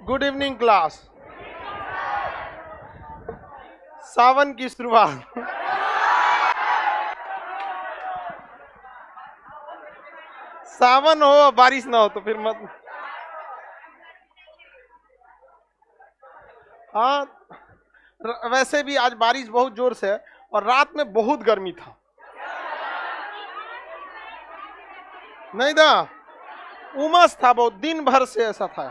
Good evening class. सावन की शुरुआत। सावन हो बारिश ना हो तो फिर मत। हाँ, वैसे भी आज बारिश बहुत जोर से है और रात में बहुत गर्मी था, नहीं था? उमस था बहुत, दिन भर से ऐसा था।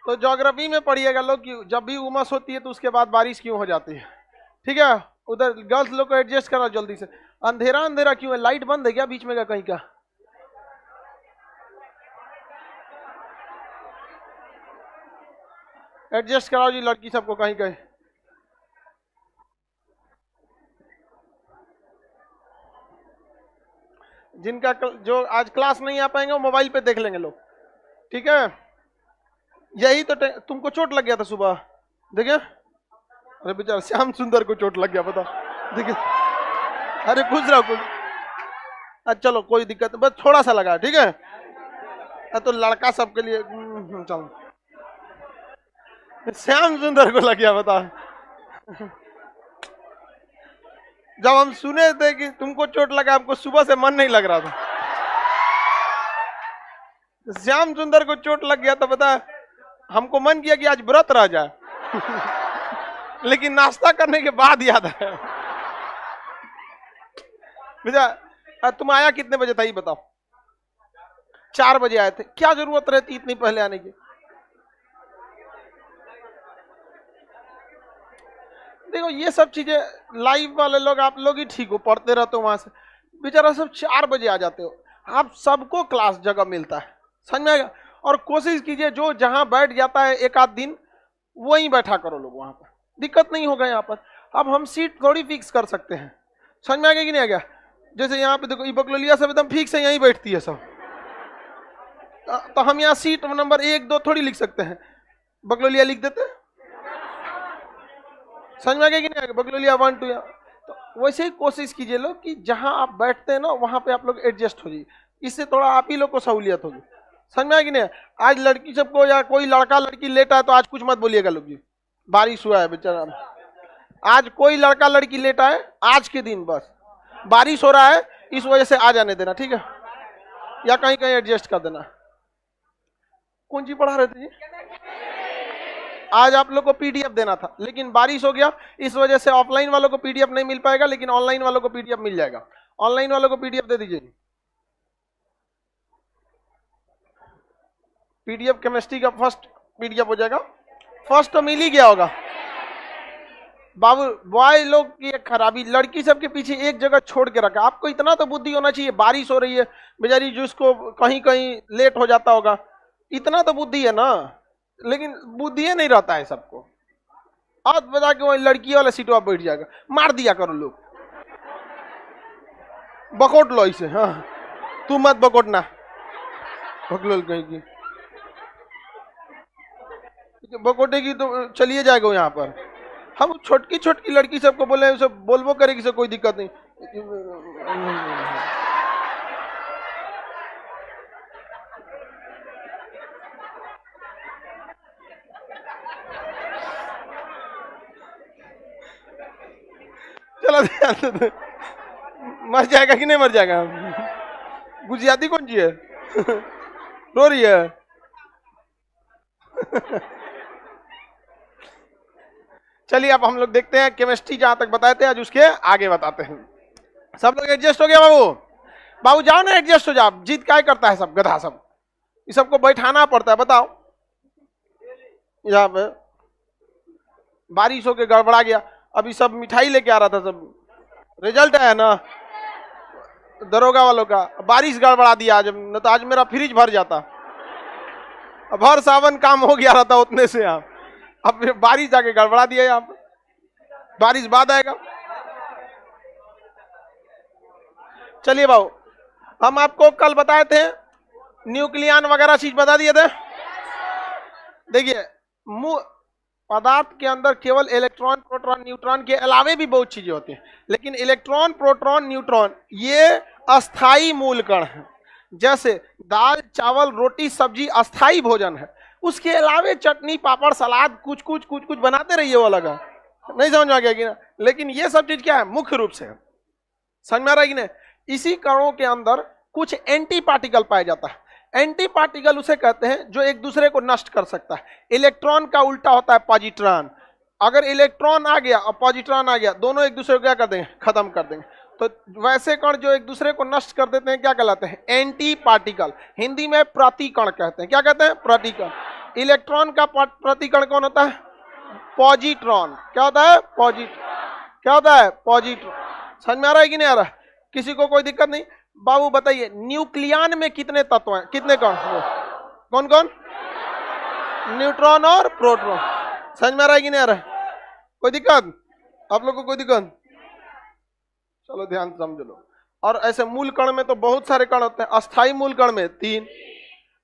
तो ज्योग्राफी में पढ़िएगा लोग कि जब भी उमस होती है तो उसके बाद बारिश क्यों हो जाती है। ठीक है, उधर गर्ल्स लोग को एडजस्ट करो जल्दी से। अंधेरा अंधेरा क्यों है? लाइट बंद है क्या बीच में का कहीं का? एडजस्ट कराओ जी लड़की सबको कहीं कहीं। जिनका जो आज क्लास नहीं आ पाएंगे वो मोबाइल पे देख लेंगे लोग। ठीक है, यही तो तुमको चोट लग गया था सुबह, देखिए। अरे बेचारा श्याम सुंदर को चोट लग गया, बता, देखिए। अरे खुश रहो कुछ। अच्छा चलो कोई दिक्कत नहीं, बस थोड़ा सा लगा, ठीक है। तो लड़का सबके लिए चलो। श्याम सुंदर को लग गया, बता। जब हम सुने थे कि तुमको चोट लगा, हमको सुबह से मन नहीं लग रहा था। श्याम सुंदर को चोट लग गया तो बता, हमको मन किया कि आज व्रत रह जाए। लेकिन नाश्ता करने के बाद याद आया। बेटा तुम आया कितने बजे था ये बताओ? 4 बजे आए थे। क्या जरूरत रहती इतनी पहले आने की? देखो ये सब चीजें लाइव वाले लोग, आप लोग ही ठीक हो, पढ़ते रहते हो वहां से। बेचारा सब 4 बजे आ जाते हो। आप सबको क्लास जगह मिलता है, समझ में आएगा? और कोशिश कीजिए जो जहां बैठ जाता है एक आध दिन वहीं बैठा करो लोग, वहां पर दिक्कत नहीं होगा। यहाँ पर अब हम सीट थोड़ी फिक्स कर सकते हैं, समझ में आ गया कि नहीं आ गया? जैसे यहाँ पे देखो ये बकलोलिया सब एकदम फिक्स है, यहीं बैठती है सब। तो हम यहाँ सीट नंबर 1 2 थोड़ी लिख सकते हैं, बकलोलिया लिख देते हैं। समझ में आ गया कि नहीं आ गया? बकलोलिया 1 2। तो वैसे ही कोशिश कीजिए लोग कि जहां आप बैठते हैं ना वहां पे आप लोग एडजस्ट हो जाइए, इससे थोड़ा आप ही लोग को सहूलियत होगी। समझ में आया कि नहीं? आज लड़की सबको या कोई लड़का लड़की लेट आए तो आज कुछ मत बोलिएगा लोग जी, बारिश हुआ है बेचारा। आज कोई लड़का लड़की लेट आए, आज के दिन बस बारिश हो रहा है इस वजह से आ जाने देना, ठीक है? या कहीं कहीं एडजस्ट कर देना। कौन सी पढ़ा रहे थे जी? आज आप लोग को पीडीएफ देना था, लेकिन बारिश हो गया इस वजह से ऑफलाइन वालों को पीडीएफ नहीं मिल पाएगा, लेकिन ऑनलाइन वालों को पीडीएफ मिल जाएगा। ऑनलाइन वालों को पीडीएफ दे दीजिए। पीडीएफ केमिस्ट्री का फर्स्ट पीडीएफ हो जाएगा। फर्स्ट तो मिल ही गया होगा बाबू। बॉय लोग की एक खराबी, लड़की सबके पीछे एक जगह छोड़ के रखा। आपको इतना तो बुद्धि होना चाहिए, बारिश हो रही है बेचारी जिसको कहीं कहीं लेट हो जाता होगा, इतना तो बुद्धि है ना। लेकिन बुद्धि नहीं रहता है सबको। आज बता के वही लड़की वाला सीट पर बैठ जाएगा, मार दिया करो लोग, बकोट लो इसे। हाँ तू मत बकोटना, भगलोल कहीं की बकोटे की तो चलिए जाएगा यहाँ पर। हम छोटकी छोटकी लड़की सबको बोले उसे बोलबो करेगी, से कोई दिक्कत नहीं। चला मर जाएगा कि नहीं मर जाएगा? गुजियाती कौन सी है? रो रही है। चलिए अब हम लोग देखते हैं केमिस्ट्री जहां तक बताए थे आज उसके आगे बताते हैं। सब लोग एडजस्ट हो गया बाबू? बाबू जाओ ना एडजस्ट हो जाओ। जीत क्या करता है सब गधा सब, ये सबको बैठाना पड़ता है। बताओ यहाँ पे बारिश होके गड़बड़ा गया, अभी सब मिठाई लेके आ रहा था, सब रिजल्ट आया ना दरोगा वालों का, बारिश गड़बड़ा दिया आज, न तो आज मेरा फ्रिज भर जाता। अब हर सावन काम हो गया रहता उतने से, यहाँ अब बारिश जाके गड़बड़ा दिया। यहाँ पे बारिश बाद आएगा। चलिए बाबू, हम आपको कल बताए थे न्यूक्लियन वगैरह चीज बता दिए थे। देखिए पदार्थ के अंदर केवल इलेक्ट्रॉन प्रोटॉन न्यूट्रॉन के अलावे भी बहुत चीजें होती हैं, लेकिन इलेक्ट्रॉन प्रोटॉन न्यूट्रॉन ये अस्थाई मूल कण है। जैसे दाल चावल रोटी सब्जी अस्थाई भोजन है, उसके अलावे चटनी पापड़ सलाद कुछ कुछ बनाते रहिए, वो लगा नहीं समझ में आ गया कि ना। लेकिन ये सब चीज क्या है, मुख्य रूप से समझ में आ रहा है कि नहीं। इसी कणों के अंदर कुछ एंटी पार्टिकल पाया जाता है। एंटी पार्टिकल उसे कहते हैं जो एक दूसरे को नष्ट कर सकता है। इलेक्ट्रॉन का उल्टा होता है पॉजिट्रॉन। अगर इलेक्ट्रॉन आ गया और पॉजिट्रॉन आ गया, दोनों एक दूसरे को क्या कर देंगे, खत्म कर देंगे। तो वैसे कण जो एक दूसरे को नष्ट कर देते हैं क्या कहलाते हैं, एंटी पार्टिकल। हिंदी में प्रतिकण कहते हैं। क्या कहते हैं, प्रतिकण। इलेक्ट्रॉन का प्रतिकण कौन होता है, पॉजिट्रॉन। क्या होता है, क्या होता है, पॉजिट्रॉन। समझ में आ रहा है कि नहीं आ रहा, किसी को कोई दिक्कत नहीं। बाबू बताइए, न्यूक्लियन में कितने तत्व हैं, कितने कण, कौन कौन, न्यूट्रॉन और प्रोटॉन। समझ में आ रहा है कि नहीं आ रहा, कोई दिक्कत आप लोग को, कोई दिक्कत, चलो ध्यान से समझ लो। और ऐसे मूल कण में तो बहुत सारे कण होते हैं। अस्थाई मूल कण में 3।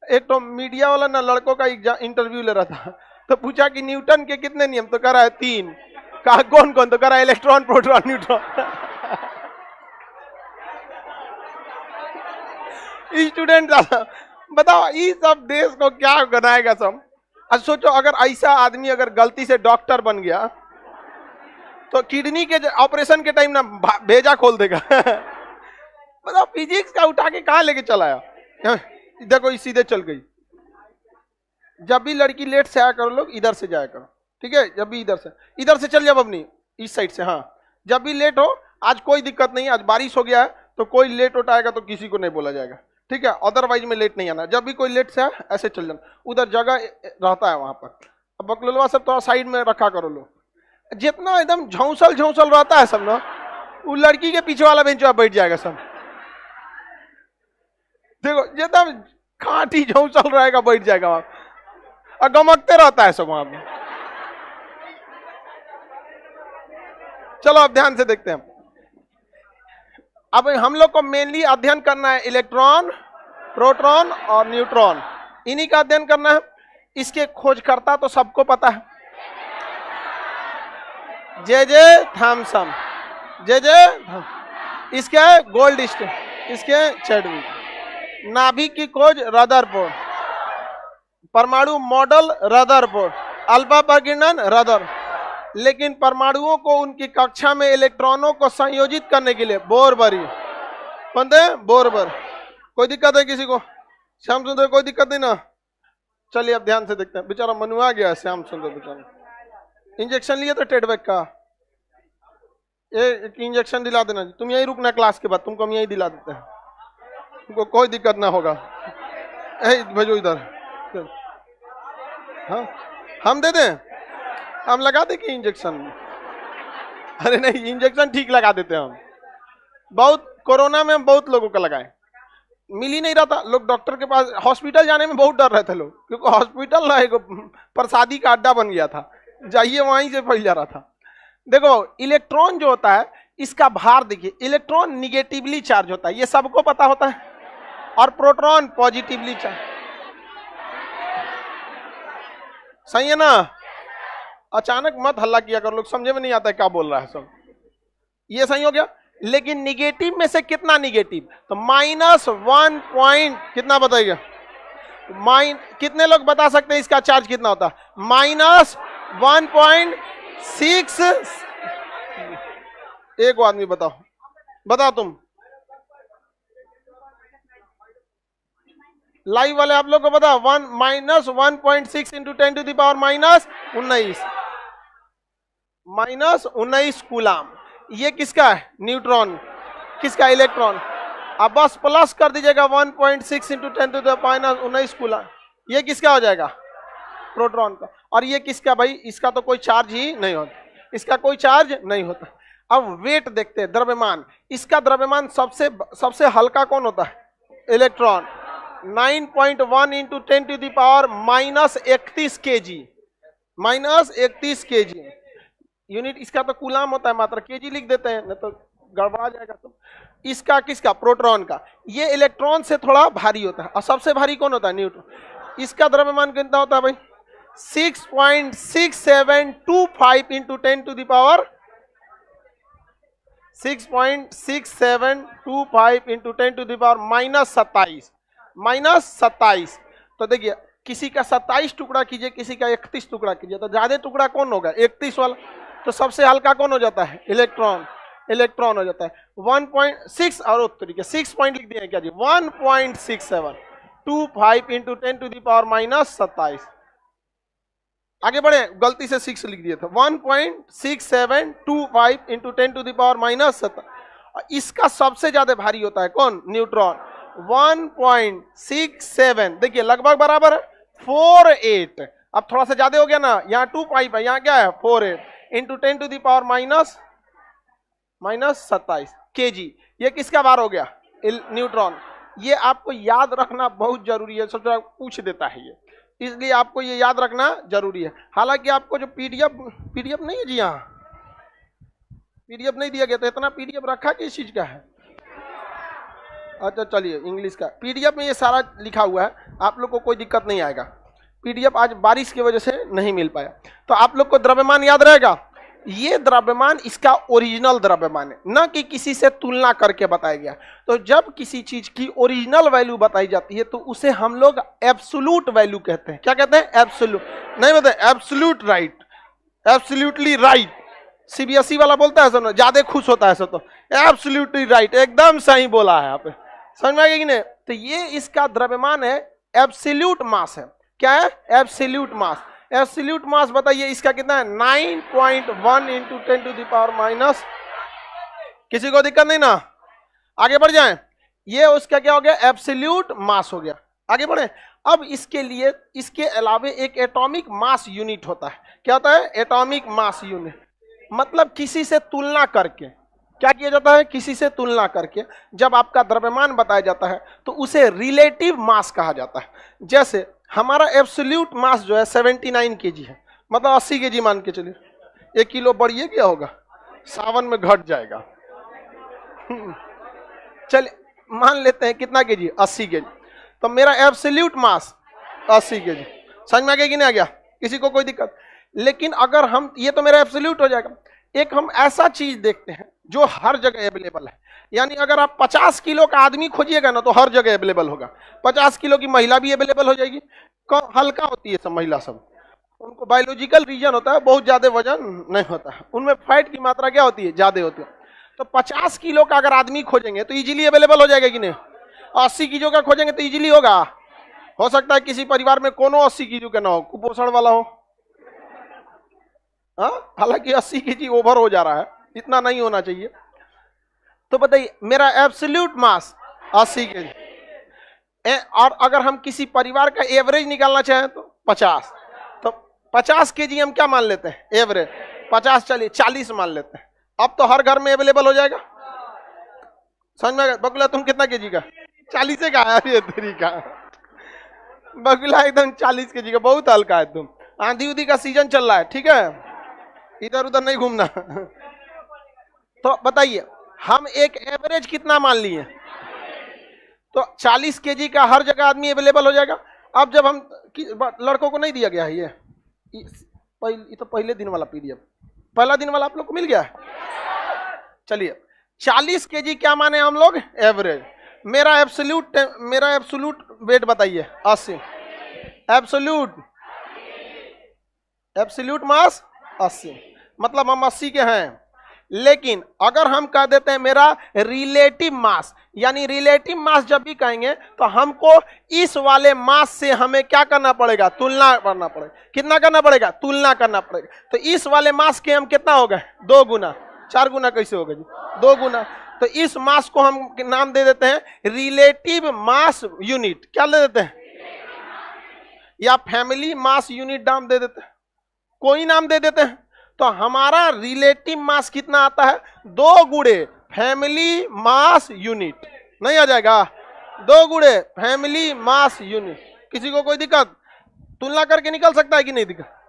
एक तो मीडिया वाला ना लड़कों का इंटरव्यू ले रहा था, तो पूछा कि न्यूटन के कितने नियम, तो कह रहा है 3। कहा कौन कौन, तो कह रहा है इलेक्ट्रॉन प्रोटॉन न्यूट्रॉन। स्टूडेंट बताओ, इस सब देश को क्या बनाएगा सब। अब सोचो, अगर ऐसा आदमी अगर गलती से डॉक्टर बन गया तो किडनी के ऑपरेशन के टाइम ना भेजा खोल देगा। मतलब फिजिक्स का उठा के कहां लेके चला आया। देखो सीधे चल गई। जब भी लड़की लेट से आया करो लोग, इधर से जाया करो, ठीक है। जब भी इधर से चल जाओ अपनी इस साइड से। हाँ, जब भी लेट हो, आज कोई दिक्कत नहीं, आज बारिश हो गया है तो कोई लेट उठाएगा तो किसी को नहीं बोला जाएगा, ठीक है। अदरवाइज में लेट नहीं आना। जब भी कोई लेट से आए ऐसे चल जाना, उधर जगह रहता है वहां पर। अब बकलोलवा सब थोड़ा साइड में रखा करो लोग। जितना एकदम झौंसल रहता है सब ना, वो लड़की के पीछे वाला बेंच पर बैठ जाएगा सब। देखो जितना खाटी झौंसल रहेगा बैठ जाएगा वहां, और गमकते रहता है सब वहां पे। चलो अब ध्यान से देखते हैं। अब हम लोग को मेनली अध्ययन करना है इलेक्ट्रॉन, प्रोटॉन और न्यूट्रॉन, इन्हीं का अध्ययन करना है। इसके खोजकर्ता तो सबको पता है, जे थॉमसन, इसके गोल्डस्टीन, इसके चैडविक। नाभिक की खोज रदरफोर्ड, परमाणु मॉडल रदरफोर्ड, अल्फा प्रकीर्णन रदर। लेकिन परमाणुओं को उनकी कक्षा में इलेक्ट्रॉनों को संयोजित करने के लिए बोरबरी, बोरबर। कोई दिक्कत है किसी को, श्याम सुंदर, कोई दिक्कत नहीं ना। चलिए अब ध्यान से देखते हैं। बेचारा मनुआ गया श्याम सुंदर बेचारा, इंजेक्शन लिए तो टेडबैक का, एक इंजेक्शन दिला देना। तुम यहीं रुकना क्लास के बाद, तुमको हम यहीं दिला देते हैं, तुमको कोई दिक्कत ना होगा। भेजो इधर। हाँ, हम दे दें, हम लगा दें कि इंजेक्शन। अरे नहीं, इंजेक्शन ठीक लगा देते हैं हम। बहुत कोरोना में हम बहुत लोगों का लगाए, मिल ही नहीं रहा था। लोग डॉक्टर के पास, हॉस्पिटल जाने में बहुत डर रहे थे लोग, क्योंकि हॉस्पिटल ना एक प्रसादी का अड्डा बन गया था, जाइए वहीं से फैल जा रहा था। देखो इलेक्ट्रॉन जो होता है, इसका भार देखिए, इलेक्ट्रॉन निगेटिवली चार्ज होता है, ये सबको पता होता है, और प्रोटॉन पॉजिटिवली चार्ज। सही है ना। अचानक मत हल्ला किया कर, लोग समझे में नहीं आता है क्या बोल रहा है सब। ये सही हो गया। लेकिन निगेटिव में से कितना निगेटिव, तो -1 पॉइंट कितना बताइएगा, कितने लोग बता सकते हैं इसका चार्ज कितना होता है, -1.6। एक आदमी बताओ तुम, लाइव वाले आप लोग को बताओ। -1.6 इंटू 10⁻⁻19 -19 कूलाम। ये किसका है, न्यूट्रॉन, किसका, इलेक्ट्रॉन। अब बस प्लस कर दीजिएगा 1.6 इंटू 10⁻⁻19 कूलाम। ये किसका हो जाएगा, प्रोटॉन का। और ये किसका भाई, इसका तो कोई चार्ज ही नहीं होता, इसका कोई चार्ज नहीं होता। अब वेट देखते हैं, द्रव्यमान। इसका द्रव्यमान सबसे हल्का कौन होता है, electron. 9.1 into 10⁻31 kg, -31 kg unit. इसका तो कूलाम होता है, मात्रा केजी लिख देते हैं, नहीं तो गड़बड़ा जाएगा। तो इसका किसका, प्रोटॉन का। ये इलेक्ट्रॉन से थोड़ा भारी होता है, और सबसे भारी कौन होता है, न्यूट्रॉन। इसका द्रव्यमान कितना होता है भाई, 6.6725 इंटू 10⁻, 6.6725 इंटू 10⁻⁻27। तो देखिए किसी का 27 टुकड़ा कीजिए, किसी का 31 टुकड़ा कीजिए, तो ज्यादा टुकड़ा कौन होगा? 31 वाला। तो सबसे हल्का कौन हो जाता है? इलेक्ट्रॉन। इलेक्ट्रॉन हो जाता है 1.6 और उत्तरी के 6 पॉइंट लिख दिए हैं क्या जी? 1.6725 इंटू 10⁻27। आगे बढ़े, गलती से 6 लिख दिए थे। 1.6725 इंटू 10⁻27। इसका सबसे ज्यादा भारी होता है कौन? न्यूट्रॉन। 1.67 देखिए लगभग बराबर है 48। अब थोड़ा सा ज्यादा हो गया ना, यहाँ 2 पाइप है, यहाँ क्या है 48 इंटू 10⁻27 kg। ये किसका भार हो गया? न्यूट्रॉन। ये आपको याद रखना बहुत जरूरी है, सबसे पूछ देता है ये, इसलिए आपको ये याद रखना जरूरी है। हालांकि आपको जो पीडीएफ नहीं है जी, यहाँ पीडीएफ नहीं दिया गया, तो इतना पीडीएफ रखा किस चीज का है? अच्छा चलिए, इंग्लिश का पीडीएफ में ये सारा लिखा हुआ है, आप लोग को कोई दिक्कत नहीं आएगा। पीडीएफ आज बारिश की वजह से नहीं मिल पाया, तो आप लोग को द्रव्यमान याद रहेगा। ये द्रव्यमान इसका ओरिजिनल द्रव्यमान है, न कि किसी से तुलना करके बताया गया। तो जब किसी चीज की ओरिजिनल वैल्यू बताई जाती है तो उसे हम लोग एब्सोल्यूट वैल्यू कहते हैं। क्या कहते हैं? एब्सोल्यूट। नहीं बताए absolute right, absolutely right. CBSE वाला बोलता है सर, ज्यादा खुश होता है सर, तो एब्सोल्युटली राइट, एकदम सही बोला है आप, समझ में आ गया कि नहीं? तो ये इसका द्रव्यमान है, एब्सोल्यूट मास है। क्या है? एब्सोल्यूट मास। एब्सोल्यूट मास बताइए इसका कितना है? 9.1 इंटू 10⁻। किसी को दिक्कत नहीं ना? आगे बढ़ जाएं। ये उसका क्या हो गया? एब्सोल्यूट मास हो गया। आगे बढ़े। अब इसके लिए इसके अलावे एक एटॉमिक मास यूनिट होता है। क्या होता है? Atomic mass unit. मतलब किसी से तुलना करके क्या किया जाता है? किसी से तुलना करके जब आपका द्रव्यमान बताया जाता है तो उसे रिलेटिव मास कहा जाता है। जैसे हमारा एब्सोल्यूट मास जो है 79 kg है, मतलब 80 kg मान के चलिए, 1 किलो बढ़िए क्या होगा? सावन में घट जाएगा। चलिए मान लेते हैं कितना kg? 80 kg। तो मेरा एब्सोल्यूट मास 80 kg। समझ में आ गया कि नहीं आ गया? किसी को कोई दिक्कत? लेकिन अगर हम, ये तो मेरा एब्सोल्यूट हो जाएगा, एक हम ऐसा चीज देखते हैं जो हर जगह अवेलेबल है। यानी अगर आप 50 किलो का आदमी खोजिएगा ना तो हर जगह अवेलेबल होगा। 50 किलो की महिला भी अवेलेबल हो जाएगी। हल्का होती है सब महिला, सब उनको बायोलॉजिकल रीजन होता है, बहुत ज्यादा वजन नहीं होता है, उनमें फैट की मात्रा क्या होती है? ज्यादा होती है। तो 50 किलो का अगर आदमी खोजेंगे तो इजीली अवेलेबल हो जाएगा कि नहीं? 80 किलो का खोजेंगे तो इजीली होगा। हो सकता है किसी परिवार में कोनो 80 किलो का ना हो, कुपोषण वाला हो। हालांकि 80 kg ओवर हो जा रहा है, इतना नहीं होना चाहिए। तो बताइए मेरा एब्सोल्यूट मास 80 kg, और अगर हम किसी परिवार का एवरेज निकालना चाहें तो 50, तो 50 kg हम क्या मान लेते हैं? एवरेज 50, चलिए 40 मान लेते हैं। अब तो हर घर में अवेलेबल हो जाएगा। समझ में? बकुला तुम कितना kg का? 40 का है तरीका। बकुला एकदम 40 kg का, बहुत हल्का है तुम। आंधी उधी का सीजन चल रहा है, ठीक है, इधर उधर नहीं घूमना। तो बताइए हम एक एवरेज कितना मान लिए? तो 40 kg का हर जगह आदमी अवेलेबल हो जाएगा। अब जब हम लड़कों को नहीं दिया गया है ये तो पहले दिन वाला पीडीएफ, पहला दिन वाला आप लोग को मिल गया है। चलिए 40 kg क्या माने हम लोग? एवरेज। मेरा एब्सोल्यूट वेट बताइए 80। एब्सोल्यूट मास 80, मतलब हम 80 के हैं। लेकिन अगर हम कह देते हैं मेरा रिलेटिव मास, यानी रिलेटिव मास जब भी कहेंगे तो हमको इस वाले मास से हमें क्या करना पड़ेगा? तुलना करना पड़ेगा। कितना करना पड़ेगा? तुलना करना पड़ेगा। तो इस वाले मास के हम कितना हो गए? 2 गुना। 4 गुना कैसे होगा जी? 2 गुना। तो इस मास को हम नाम दे देते हैं रिलेटिव मास यूनिट। क्या ले देते हैं? या फैमिली मास यूनिट नाम दे देते हैं, कोई नाम दे देते हैं। तो हमारा रिलेटिव मास कितना आता है? 2 गुणे फैमिली मास यूनिट। नहीं आ जाएगा? 2 गुणे फैमिली मास यूनिट। किसी को कोई दिक्कत? तुलना करके निकल सकता है कि नहीं दिक्कत?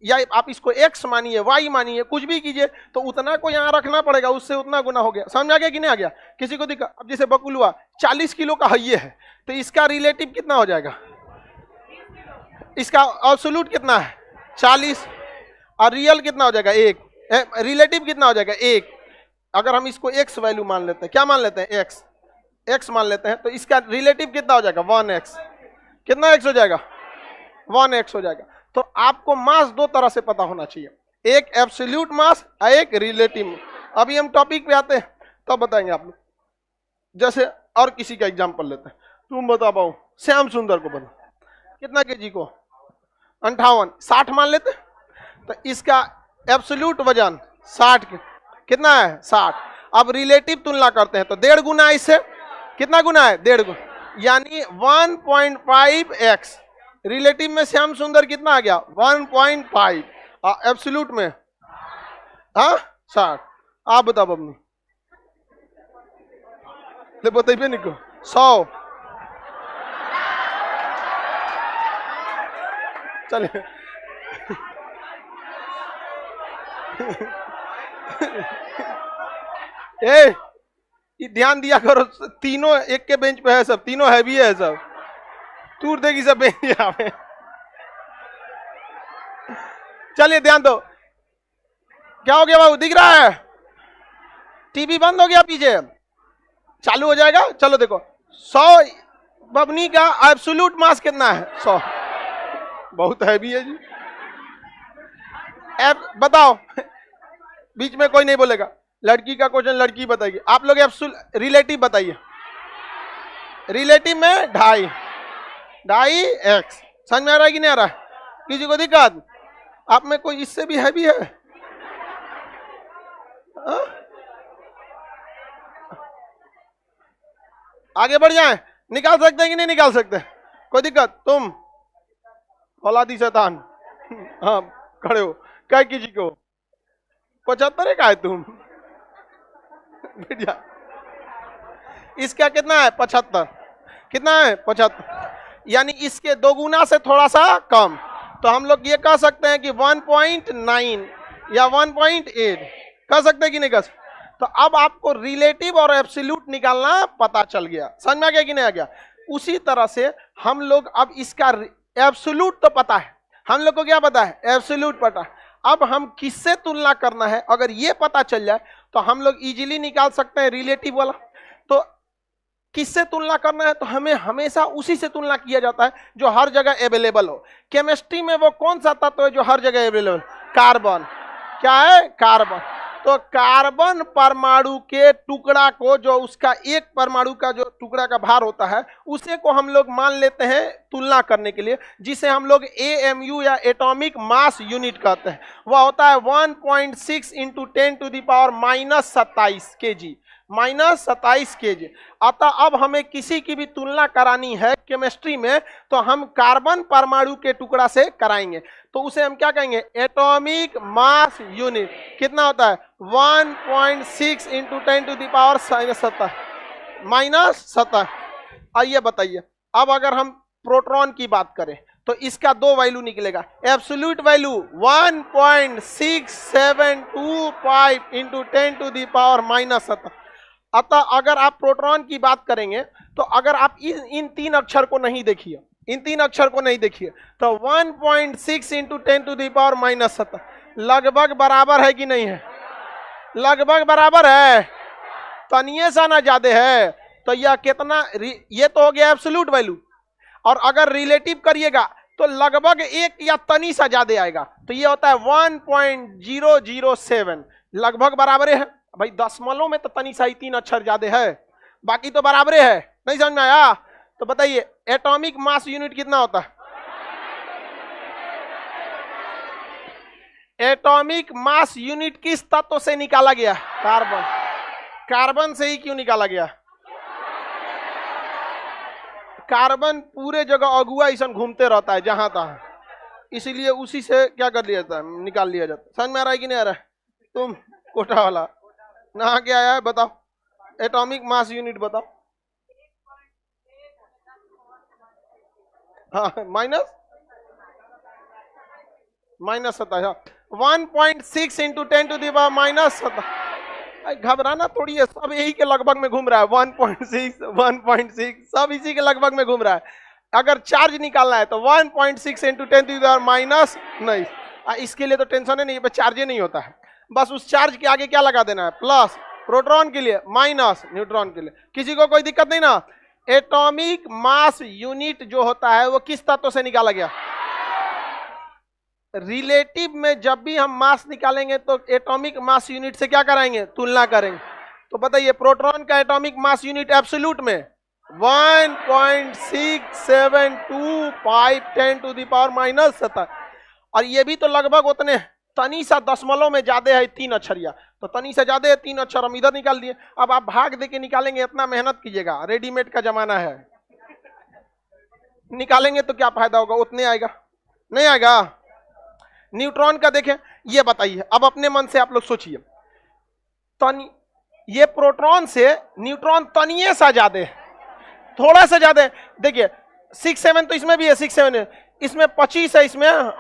या आप इसको x मानिए, y मानिए, कुछ भी कीजिए, तो उतना को यहाँ रखना पड़ेगा, उससे उतना गुना हो गया। समझ आ गया कि नहीं आ गया? किसी को दिक्कत? अब जैसे बकुल हुआ 40 किलो का ये है, तो इसका रिलेटिव कितना हो जाएगा? इसका एब्सोल्यूट कितना है? 40, और रियल कितना हो जाएगा? 1। रिलेटिव कितना हो जाएगा? 1। अगर हम इसको x वैल्यू मान लेते हैं, क्या मान लेते हैं? x मान लेते हैं, तो इसका रिलेटिव कितना हो जाएगा? 1x। कितना x हो जाएगा? 1x हो जाएगा। तो आपको मास दो तरह से पता होना चाहिए, एक एब्सोल्यूट मास और एक रिलेटिव। अभी हम टॉपिक पे आते हैं तब बताएंगे आप लोग। जैसे और किसी का एग्जांपल लेते हैं, तुम बता पाओ श्याम सुंदर को बता कितना केजी को, 58, 60 मान लेते, तो इसका एब्सोल्यूट वजन 60 कितना है 60। अब रिलेटिव तुलना करते हैं तो 1.5 गुना इससे, कितना गुना है 1.5 गुना, यानी 1.5x। रिलेटिव में श्याम सुंदर कितना आ गया 1.5, एब्सोल्यूट में हाँ 60। आप बताओ बबनी, बताइए निको 100। चलिए ए ध्यान दिया करो, तीनों एक के बेंच पे है, सब तीनों हैवी है, सब तूर देगी सब बेंच यहाँ पे। चलिए ध्यान दो, क्या हो गया बाबू, दिख रहा है? टीवी बंद हो गया पीछे, चालू हो जाएगा। चलो देखो 100 बबनी का एब्सोल्यूट मास कितना है 100, बहुत हैवी है जी। बताओ, बीच में कोई नहीं बोलेगा, लड़की का क्वेश्चन लड़की बताएगी, आप लोग रिलेटिव बताइए। रिलेटिव में 2.5x, समझ में आ रहा है कि नहीं आ रहा है? किसी को दिक्कत? आप में कोई इससे भी हैवी है? आगे बढ़ जाएं, निकाल सकते हैं कि नहीं निकाल सकते? कोई दिक्कत? तुम औलादी शैतान, हाँ खड़े हो, क्या कीजिए को 75 का है तुम, बेटिया इसका कितना है 75, कितना है 75, यानी इसके 2 गुना से थोड़ा सा कम। तो हम लोग ये कह सकते हैं कि 1.9 या 1.8 कह सकते हैं कि नहीं कह सकते? तो अब आपको रिलेटिव और एब्सोल्यूट निकालना पता चल गया, समझ में आ गया कि नहीं आ गया? उसी तरह से हम लोग अब इसका एब्सोल्यूट तो पता है, हम लोग को क्या पता है? एब्सोल्यूट पता है। अब हम किससे तुलना करना है अगर ये पता चल जाए तो हम लोग इजीली निकाल सकते हैं रिलेटिव वाला। तो किससे तुलना करना है? तो हमें हमेशा उसी से तुलना किया जाता है जो हर जगह अवेलेबल हो। केमिस्ट्री में वो कौन सा तत्व है जो हर जगह अवेलेबल? कार्बन। क्या है? कार्बन। तो कार्बन परमाणु के टुकड़ा को, जो उसका एक परमाणु का जो टुकड़ा का भार होता है, उसे को हम लोग मान लेते हैं तुलना करने के लिए, जिसे हम लोग AMU या एटॉमिक मास यूनिट कहते हैं। वह होता है 1.6 × 10⁻27 kg, -27 kg। अतः अब हमें किसी की भी तुलना करानी है केमिस्ट्री में तो हम कार्बन परमाणु के टुकड़ा से कराएंगे। तो उसे हम क्या कहेंगे? Atomic mass unit. कितना होता है? 1.6 × 10⁻⁻⁷ आइए बताइए, अब अगर हम प्रोटॉन की बात करें तो इसका 2 वैल्यू निकलेगा। Absolute value 1.6725 × 10⁻⁻⁷। अतः अगर आप प्रोटॉन की बात करेंगे तो अगर आप इन 3 अक्षर को नहीं देखिए, इन 3 अक्षर को नहीं देखिए तो 1.6 × 10⁻⁻⁷ लगभग बराबर है कि नहीं है? लगभग बराबर है, तनिए सा ना ज्यादा है। तो यह कितना, ये तो हो गया एब्सोल्यूट वैल्यू, और अगर रिलेटिव करिएगा तो लगभग 1 या तनी सा ज्यादा आएगा। तो ये होता है 1.007, लगभग बराबर है। भाई दशमलव में तो तनी सा ही 3 अक्षर ज्यादा है, बाकी तो बराबर है। नहीं समझ में आया? तो बताइए एटॉमिक मास यूनिट कितना होता है? एटॉमिक मास यूनिट किस तत्व से निकाला गया? कार्बन। कार्बन से ही क्यों निकाला गया? कार्बन पूरे जगह अगुआ ऐसा घूमते रहता है जहां तहां, इसीलिए उसी से क्या कर लिया जाता है? निकाल लिया जाता है। समझ में आ रहा है कि नहीं आ रहा है? तुम कोटा वाला नहा के आया है, बताओ एटॉमिक मास यूनिट बताओ। हाँ -27, 1.6 × 10⁻⁻⁷। घबराना थोड़ी है, सब यही के लगभग में घूम रहा है। 1.6 सब इसी के लगभग में घूम रहा है। अगर चार्ज निकालना है तो 1.6 × 10⁻⁻, नहीं, इसके लिए तो टेंशन है नहीं, चार्ज नहीं होता है। बस उस चार्ज के आगे क्या लगा देना है? प्लस। प्रोटॉन के लिए माइनस, न्यूट्रॉन के लिए। किसी को कोई दिक्कत नहीं ना? एटॉमिक मास यूनिट जो होता है वो किस तत्व से निकाला गया? रिलेटिव में जब भी हम मास निकालेंगे तो एटॉमिक मास यूनिट से क्या कराएंगे, तुलना करेंगे। तो बताइए प्रोटॉन का एटॉमिक मास यूनिट एब्सोल्यूट में 1.6725 और ये भी तो लगभग उतने, तनी सा दशमलव में ज्यादा है 3 अक्षरिया, तो तनी सा ज्यादा है 3 अक्षर, हम इधर निकाल दिए। अब आप भाग दे के निकालेंगे, इतना मेहनत कीजिएगा, रेडीमेड का जमाना है, निकालेंगे तो क्या फायदा होगा, उतने आएगा, नहीं आएगा। न्यूट्रॉन का देखें, ये बताइए, अब अपने मन से आप लोग सोचिए, तनी ये प्रोटॉन से न्यूट्रॉन तनिए सा ज्यादा है, थोड़ा सा ज्यादा है। देखिए 6-7 तो इसमें भी है, 6-7 है, इसमें 25 है, इसमें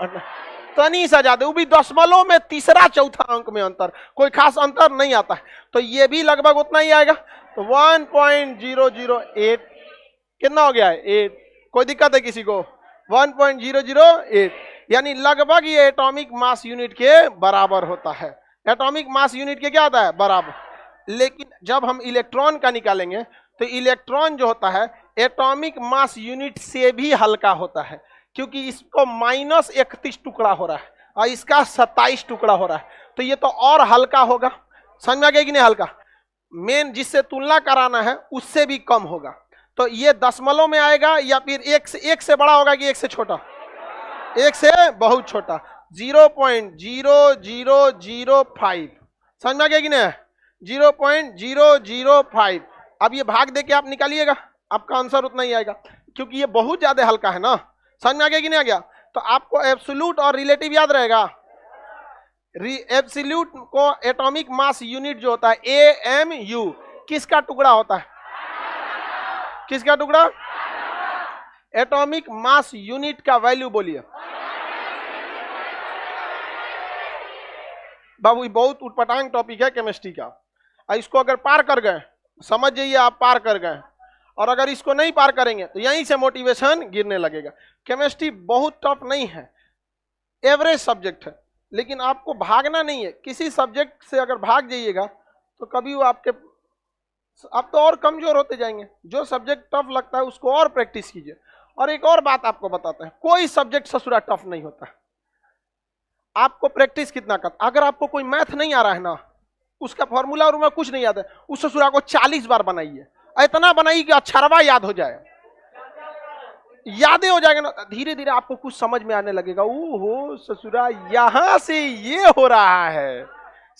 तनी सा ज्यादा, वो भी दशमलव में तीसरा चौथा अंक में अंतर, कोई खास अंतर नहीं आता है। तो ये भी लगभग उतना ही आएगा, तो 1.008 कितना हो गया है 8, कोई दिक्कत है किसी को, 1.008 यानी लगभग ये एटॉमिक मास यूनिट के बराबर होता है। एटॉमिक मास यूनिट के क्या होता है, बराबर। लेकिन जब हम इलेक्ट्रॉन का निकालेंगे तो इलेक्ट्रॉन जो होता है एटॉमिक मास यूनिट से भी हल्का होता है, क्योंकि इसको -31 टुकड़ा हो रहा है और इसका 27 टुकड़ा हो रहा है, तो ये तो और हल्का होगा। समझ में आ गया कि नहीं, हल्का मेन जिससे तुलना कराना है उससे भी कम होगा। तो ये दशमलव में आएगा या फिर एक से बड़ा होगा कि एक से छोटा, एक से बहुत छोटा, 0.0005। समझ में आ गया कि नहीं, 0.005। अब ये भाग दे के आप निकालिएगा, आपका आंसर उतना ही आएगा, क्योंकि ये बहुत ज्यादा हल्का है ना। समझ में आ गया कि नहीं आ गया। तो आपको एब्सोल्यूट और रिलेटिव याद रहेगा। एब्सोल्यूट को एटॉमिक मास यूनिट जो होता है AMU, किसका टुकड़ा होता है, किसका टुकड़ा, एटॉमिक मास यूनिट का वैल्यू बोलिए। बाबू बहुत उटपटांग टॉपिक है केमिस्ट्री का, इसको अगर पार कर गए समझ जाइए आप पार कर गए, और अगर इसको नहीं पार करेंगे तो यहीं से मोटिवेशन गिरने लगेगा। केमिस्ट्री बहुत टफ नहीं है, एवरेज सब्जेक्ट है, लेकिन आपको भागना नहीं है। किसी सब्जेक्ट से अगर भाग जाइएगा तो कभी वो आप तो और कमजोर होते जाएंगे। जो सब्जेक्ट टफ लगता है उसको और प्रैक्टिस कीजिए। और एक और बात आपको बताते हैं, कोई सब्जेक्ट ससुरा टफ नहीं होता, आपको प्रैक्टिस कितना कर। अगर आपको कोई मैथ नहीं आ रहा है ना, उसका फॉर्मूला और कुछ नहीं आता है, उस ससुरा को 40 बार बनाइए, इतना बनाइए कि अक्षरवा याद हो जाए, यादें हो जाएगा ना, धीरे धीरे आपको कुछ समझ में आने लगेगा। ओहो ससुरा यहां से ये हो रहा है,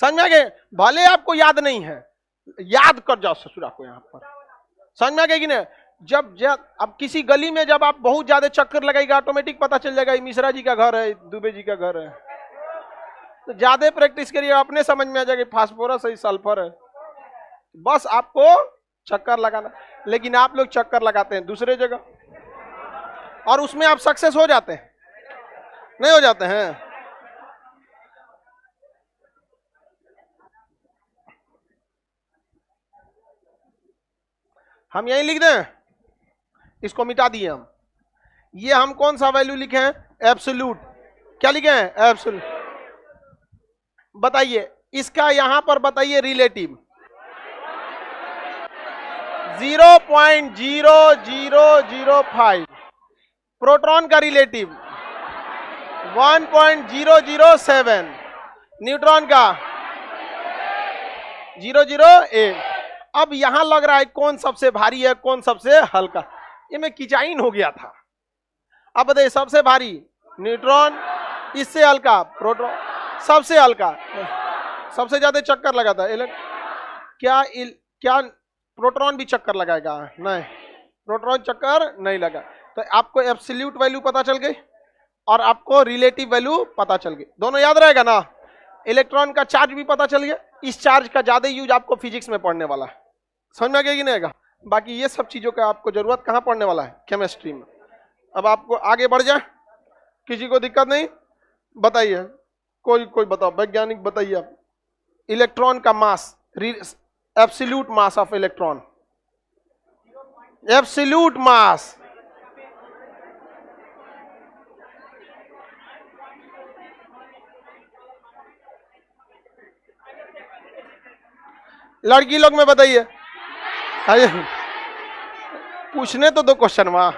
समझ में आ गए। भले आपको याद नहीं है, याद कर जाओ ससुरा को यहाँ पर, समझ में आ गया कि नहीं। जब अब किसी गली में जब आप बहुत ज्यादा चक्कर लगाएगा, ऑटोमेटिक पता चल जाएगा मिश्रा जी का घर है, दुबे जी का घर है। तो ज्यादा प्रैक्टिस करिए, अपने समझ में आ जाएगा फास्फोरस है, सल्फर है, बस आपको चक्कर लगाना। लेकिन आप लोग चक्कर लगाते हैं दूसरे जगह, और उसमें आप सक्सेस हो जाते हैं, नहीं हो जाते हैं। हम यही लिख दें, इसको मिटा दिए हम। ये हम कौन सा वैल्यू लिखे हैं, एब्सोल्यूट। क्या लिखे हैं, एब्सोल्यूट। बताइए इसका यहां पर बताइए रिलेटिव 0.0005। प्रोटॉन का रिलेटिव 1.007, न्यूट्रॉन का 0.08। अब यहां लग रहा है कौन सबसे भारी है कौन सबसे हल्का, ये में किचाइन हो गया था। अब बताइए सबसे भारी न्यूट्रॉन, इससे हल्का प्रोटॉन, सबसे हल्का, सबसे ज्यादा चक्कर लगाता है। क्या प्रोटॉन भी चक्कर लगाएगा, नहीं, प्रोटॉन चक्कर नहीं लगा। तो आपको एब्सोल्यूट वैल्यू पता चल गई और आपको रिलेटिव वैल्यू पता चल गई, दोनों याद रहेगा ना। इलेक्ट्रॉन का चार्ज भी पता चल गया, इस चार्ज का ज्यादा यूज आपको फिजिक्स में पढ़ने वाला है, समझ में आ गया कि नहीं आएगा। बाकी ये सब चीजों का आपको जरूरत कहाँ पड़ने वाला है, केमिस्ट्री में। अब आपको आगे बढ़ जाए, किसी को दिक्कत नहीं, बताइए कोई बताओ, वैज्ञानिक बताइए आप। इलेक्ट्रॉन का mass, absolute mass of electron, absolute mass लड़की लोग में बताइए, पूछने तो दो क्वेश्चन वहां,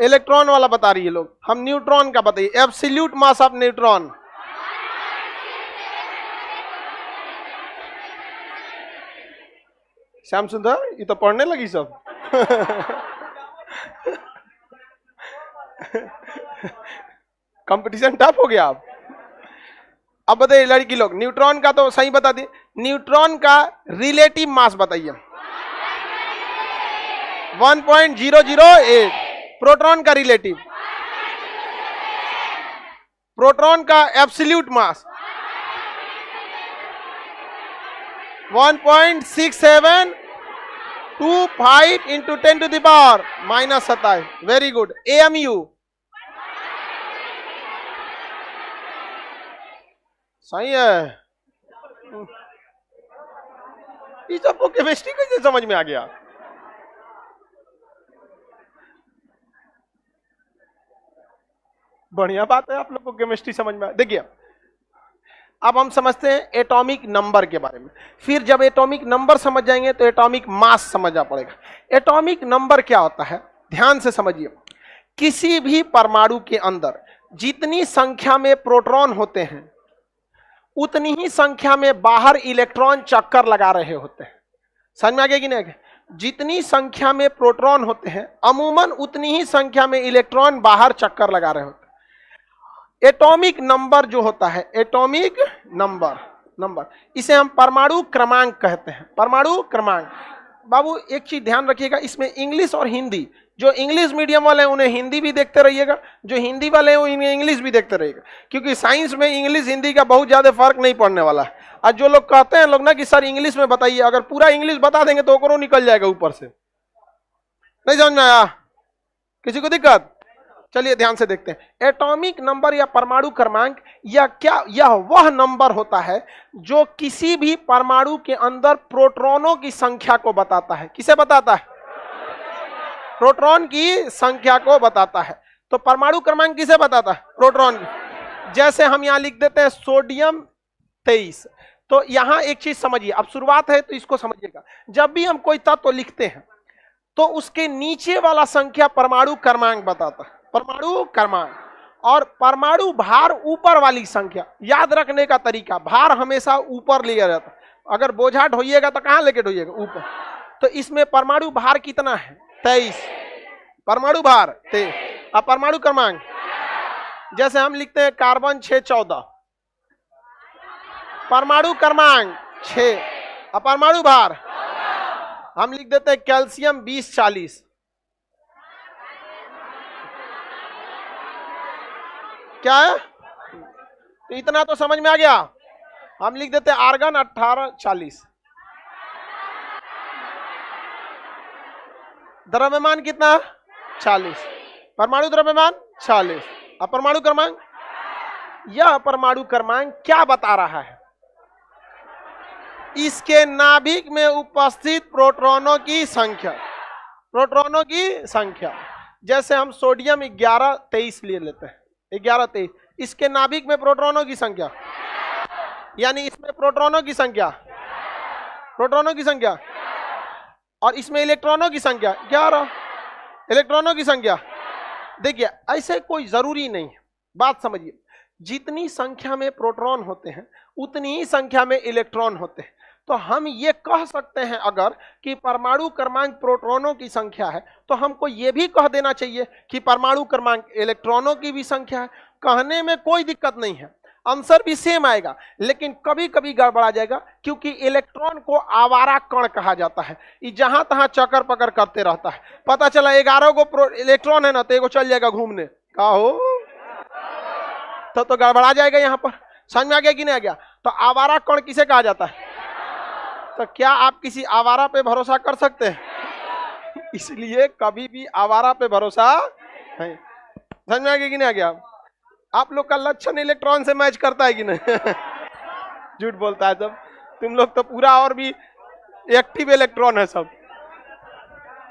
इलेक्ट्रॉन वाला बता रही है लोग, हम न्यूट्रॉन का बताइए। Absolute mass of neutron, Shyam सुंदर ये तो पढ़ने लगी सब। कंपटीशन टफ हो गया। अब बताइए लड़की लोग, न्यूट्रॉन का तो सही बता दिए, न्यूट्रॉन का रिलेटिव मास बताइए। 1.008। प्रोटॉन का रिलेटिव, प्रोटॉन का एब्सोल्यूट मास 1.6725 इंटू 10⁻⁻27। Very good. AMU सही है। ये सबको केमिस्ट्री कैसे समझ में आ गया? बढ़िया बात है, आप लोग को केमिस्ट्री समझ में। देखिए अब हम समझते हैं एटॉमिक नंबर के बारे में। फिर जब एटॉमिक नंबर समझ जाएंगे तो एटॉमिक मास समझना पड़ेगा। एटॉमिक नंबर क्या होता है, ध्यान से समझिए। किसी भी परमाणु के अंदर जितनी संख्या में प्रोटॉन होते हैं उतनी ही संख्या में बाहर इलेक्ट्रॉन चक्कर लगा रहे होते हैं। समझ में आ गया कि नहीं? जितनी संख्या में प्रोटॉन होते हैं अमूमन उतनी ही संख्या में इलेक्ट्रॉन बाहर चक्कर लगा रहे होते हैं। एटॉमिक नंबर जो होता है, एटॉमिक नंबर इसे हम परमाणु क्रमांक कहते हैं। परमाणु क्रमांक। बाबू एक चीज ध्यान रखिएगा, इसमें इंग्लिश और हिंदी, जो इंग्लिश मीडियम वाले हैं उन्हें हिंदी भी देखते रहिएगा, जो हिंदी वाले हैं उन्हें इंग्लिश भी देखते रहिएगा, क्योंकि साइंस में इंग्लिश हिंदी का बहुत ज्यादा फर्क नहीं पड़ने वाला है। और जो लोग कहते हैं लोग ना कि सर इंग्लिश में बताइए, अगर पूरा इंग्लिश बता देंगे तो ओकरो निकल जाएगा ऊपर से। नहीं समझ में आया? किसी को दिक्कत? चलिए ध्यान से देखते हैं। एटॉमिक नंबर या परमाणु क्रमांक यह वह नंबर होता है जो किसी भी परमाणु के अंदर प्रोटॉनों की संख्या को बताता है। किसे बताता है? प्रोटॉन की संख्या को बताता है। तो परमाणु क्रमांक किसे बताता है? प्रोटॉन की। जैसे हम यहां लिख देते हैं सोडियम 23। तो यहां एक चीज समझिए, अब शुरुआत है तो इसको समझिएगा। जब भी हम कोई तत्व लिखते हैं तो उसके नीचे वाला संख्या परमाणु क्रमांक बताता है, परमाणु क्रमांक। और परमाणु भार ऊपर वाली संख्या, याद रखने का तरीका, भार हमेशा ऊपर लिया जाता है। अगर बोझा ढोइएगा तो कहां लेके ढोइएगा? ऊपर। तो इसमें परमाणु भार कितना है? 23। परमाणु भार 23। अब परमाणु क्रमांक जैसे हम लिखते हैं कार्बन 614, परमाणु क्रमांक 6। अब परमाणु भार हम लिख देते हैं कैल्शियम 2040, क्या है? तो इतना तो समझ में आ गया। हम लिख देते हैं आर्गन 1840। द्रव्यमान कितना? 40। परमाणु द्रव्यमान 40। अब परमाणु क्रमांक, यह परमाणु क्रमांक क्या बता रहा है? इसके नाभिक में उपस्थित प्रोटॉनों की संख्या, प्रोटॉनों की संख्या। जैसे हम सोडियम 1123 ले लेते हैं, 1123। इसके नाभिक में प्रोटॉनों की संख्या, यानी इसमें प्रोटॉनों की संख्या, प्रोटॉनों की संख्या, और इसमें इलेक्ट्रॉनों की संख्या 11। इलेक्ट्रॉनों की संख्या देखिए, ऐसे कोई जरूरी नहीं है। बात समझिए, जितनी संख्या में प्रोटॉन होते हैं उतनी ही संख्या में इलेक्ट्रॉन होते हैं। तो हम ये कह सकते हैं अगर कि परमाणु क्रमांक प्रोटॉनों की संख्या है तो हमको ये भी कह देना चाहिए कि परमाणु क्रमांक इलेक्ट्रॉनों की भी संख्या है। कहने में कोई दिक्कत नहीं है, आंसर भी सेम आएगा, लेकिन कभी कभी गड़बड़ा जाएगा, क्योंकि इलेक्ट्रॉन को आवारा कण कहा जाता है। ये जहां तहां चक्कर पकड़ करते रहता है। पता चला 11 को इलेक्ट्रॉन है ना, तो एगो चल जाएगा घूमने, का हो तो गड़बड़ा जाएगा। यहाँ पर समझ में आ गया कि नहीं आ गया? तो आवारा कण किसे कहा जाता है? तो क्या आप किसी आवारा पे भरोसा कर सकते हैं? इसलिए कभी भी आवारा पे भरोसा नहीं। समझ में आ गया कि नहीं आ गया? आप लोग का लक्षण इलेक्ट्रॉन से मैच करता है कि नहीं? झूठ बोलता है सब, तुम लोग तो पूरा और भी एक्टिव इलेक्ट्रॉन है सब।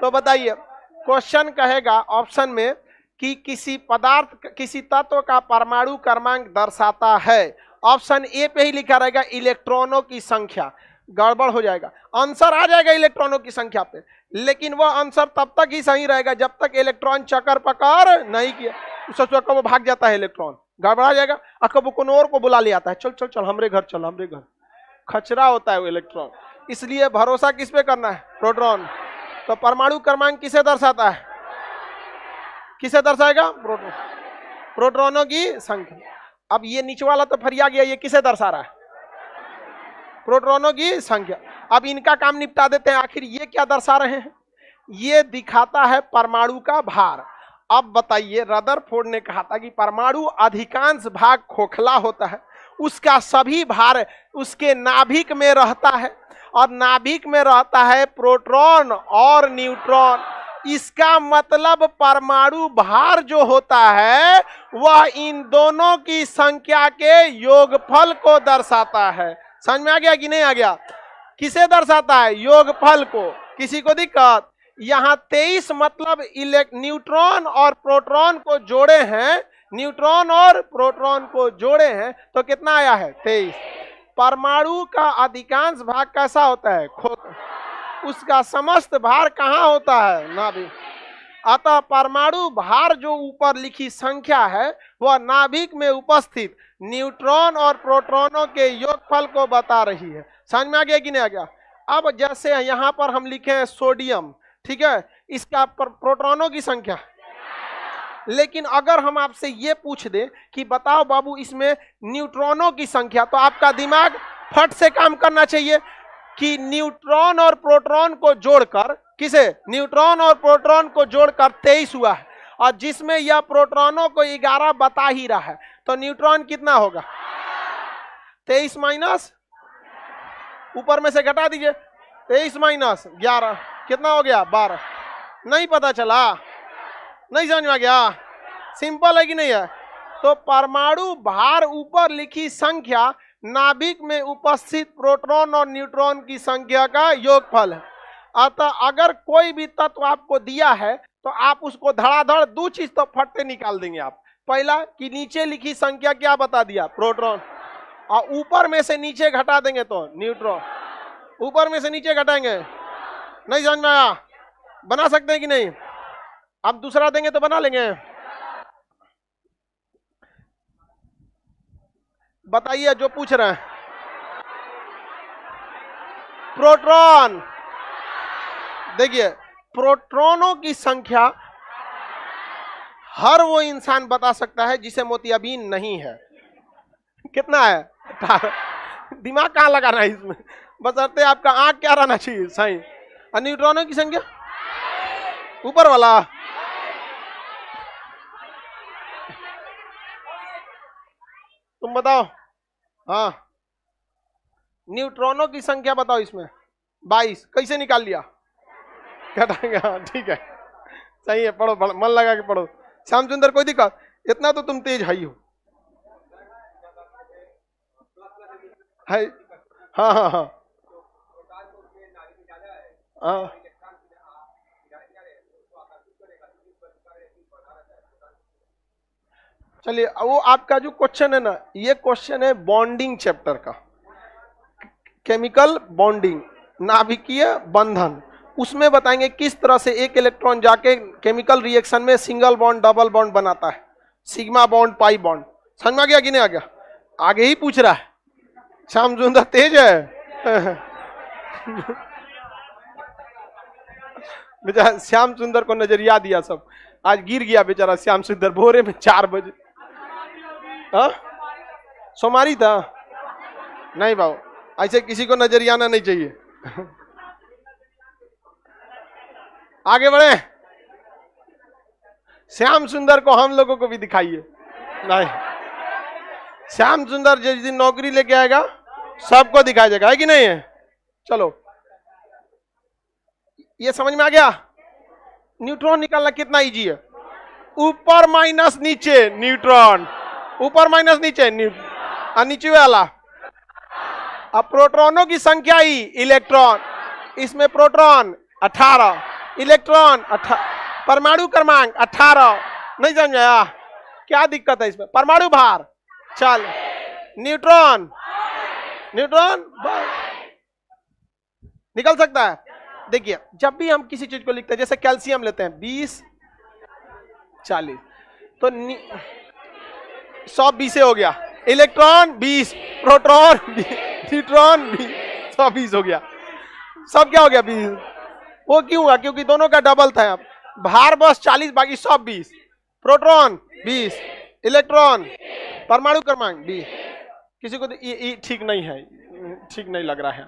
तो बताइए, क्वेश्चन कहेगा ऑप्शन में कि किसी पदार्थ, किसी तत्व का परमाणु क्रमांक दर्शाता है। ऑप्शन ए पे ही लिखा रहेगा इलेक्ट्रॉनों की संख्या। गड़बड़ हो जाएगा। आंसर आ जाएगा इलेक्ट्रॉनों की संख्या पे, लेकिन वह आंसर तब तक ही सही रहेगा जब तक इलेक्ट्रॉन चक्कर पकड़ नहीं किया। सोचो कब वो भाग जाता है इलेक्ट्रॉन, गड़बड़ा जाएगा। कब वो और को बुला ले आता है, चल चल चल हमरे घर चल, हमरे घर। खचरा होता है वो इलेक्ट्रॉन। इसलिए भरोसा किस पे करना है? प्रोटॉन। तो परमाणु क्रमांक किसे दर्शाता है? किसे दर्शाएगा? प्रोटॉन। प्रोटॉनों की संख्या। अब ये नीचे वाला तो फरिया गया, ये किसे दर्शा रहा है? प्रोटॉनों की संख्या। अब इनका काम निपटा देते हैं। आखिर ये क्या दर्शा रहे हैं? ये दिखाता है परमाणु का भार। अब बताइए, रदरफोर्ड ने कहा था कि परमाणु अधिकांश भाग खोखला होता है, उसका सभी भार उसके नाभिक में रहता है, और नाभिक में रहता है प्रोटॉन और न्यूट्रॉन। इसका मतलब परमाणु भार जो होता है वह इन दोनों की संख्या के योगफल को दर्शाता है। समझ में आ गया कि नहीं आ गया? किसे दर्शाता है? योगफल को। किसी को दिक्कत? यहाँ 23 मतलब न्यूट्रॉन और प्रोटॉन को जोड़े हैं, न्यूट्रॉन और प्रोटॉन को जोड़े हैं तो कितना आया है? 23। परमाणु का अधिकांश भाग कैसा होता है? उसका समस्त भार कहाँ होता है? नाभिक। अतः परमाणु भार जो ऊपर लिखी संख्या है वह नाभिक में उपस्थित न्यूट्रॉन और प्रोटॉनों के योगफल को बता रही है। समझ में आ गया कि नहीं आ गया? अब जैसे यहाँ पर हम लिखे हैं सोडियम, ठीक है, इसका प्रोटॉनों की संख्या। लेकिन अगर हम आपसे ये पूछ दें कि बताओ बाबू इसमें न्यूट्रॉनों की संख्या, तो आपका दिमाग फट से काम करना चाहिए कि न्यूट्रॉन और प्रोटॉन को जोड़कर, किसे? न्यूट्रॉन और प्रोटॉन को जोड़कर 23 हुआ है, और जिसमें यह प्रोटॉनों को 11 बता ही रहा है, तो न्यूट्रॉन कितना होगा? 23 माइनस, ऊपर में से घटा दीजिए, 23 माइनस 11 कितना हो गया? 12। नहीं पता चला? नहीं समझ में आ गया? सिंपल है कि नहीं है? तो परमाणु भार ऊपर लिखी संख्या नाभिक में उपस्थित प्रोटॉन और न्यूट्रॉन की संख्या का योगफल है। अतः अगर कोई भी तत्व आपको दिया है तो आप उसको धड़ाधड़ दो चीज तो फटते निकाल देंगे आप। पहला कि नीचे लिखी संख्या क्या बता दिया? प्रोटॉन। और ऊपर में से नीचे घटा देंगे तो न्यूट्रॉन। ऊपर में से नीचे घटाएंगे, नहीं समझ में आया? बना सकते हैं कि नहीं? अब दूसरा देंगे तो बना लेंगे। बताइए जो पूछ रहे हैं। प्रोटॉन, देखिए प्रोटॉनों की संख्या हर वो इंसान बता सकता है जिसे मोतियाबिंद नहीं है। कितना है? 18। दिमाग कहाँ लगाना है इसमें? बशर्ते आपका आंख क्या रहना चाहिए? सही। और न्यूट्रॉनों की संख्या ऊपर वाला, तुम बताओ। हाँ, न्यूट्रॉनों की संख्या बताओ इसमें। 22। कैसे निकाल लिया? घटाएंगे। हाँ ठीक है, सही है। पढ़ो, मन लगा के पढ़ो। श्याम सुंदर कोई दिक्कत? इतना तो तुम तेज हाई हो। है? हाँ हाँ हाँ हाँ। चलिए, वो आपका जो क्वेश्चन है ना, ये क्वेश्चन है बॉन्डिंग चैप्टर का, केमिकल बॉन्डिंग, नाभिकीय बंधन। उसमें बताएंगे किस तरह से एक इलेक्ट्रॉन जाके केमिकल रिएक्शन में सिंगल बॉन्ड डबल बॉन्ड बनाता है, सिग्मा बॉन्ड पाई बॉन्ड। समझ में आ गया कि नहीं आ गया? आगे ही पूछ रहा है। श्याम सुंदर तेज है। बेचारा श्याम सुंदर को नजरिया दिया सब, आज गिर गया बेचारा श्याम सुंदर भोरे में 4 बजे। हाँ, सोमारी था? नहीं बाबू, ऐसे किसी को नजरियाना नहीं चाहिए। आगे बढ़े। श्याम सुंदर को हम लोगों को भी दिखाइए। नहीं, श्याम सुंदर जिस दिन नौकरी लेके आएगा सबको दिखाया जाएगा, है कि नहीं है? चलो, ये समझ में आ गया? न्यूट्रॉन निकालना कितना इजी है? ऊपर माइनस नीचे न्यूट्रॉन, ऊपर माइनस नीचे न्यूट्रॉन, नीचे वाला। अब प्रोटॉनों की संख्या ही इलेक्ट्रॉन, इसमें प्रोटॉन 18, इलेक्ट्रॉन 18, परमाणु क्रमांक 18। नहीं समझ आया? क्या दिक्कत है इसमें? परमाणु भार चल, न्यूट्रॉन, न्यूट्रॉन निकल सकता है? देखिए जब भी हम किसी चीज को लिखते हैं, जैसे कैल्शियम लेते हैं 20 40, तो 120 हो गया, इलेक्ट्रॉन 20, प्रोटॉन 20, न्यूट्रॉन 20, 120 हो गया, सब क्या हो गया 20। वो क्यों हुआ? क्योंकि दोनों का डबल था। अब भार बस 40 बाकी सब 20, प्रोटॉन 20, इलेक्ट्रॉन परमाणु क्रमांक 20। किसी को ये ठीक नहीं है, ठीक नहीं लग रहा है।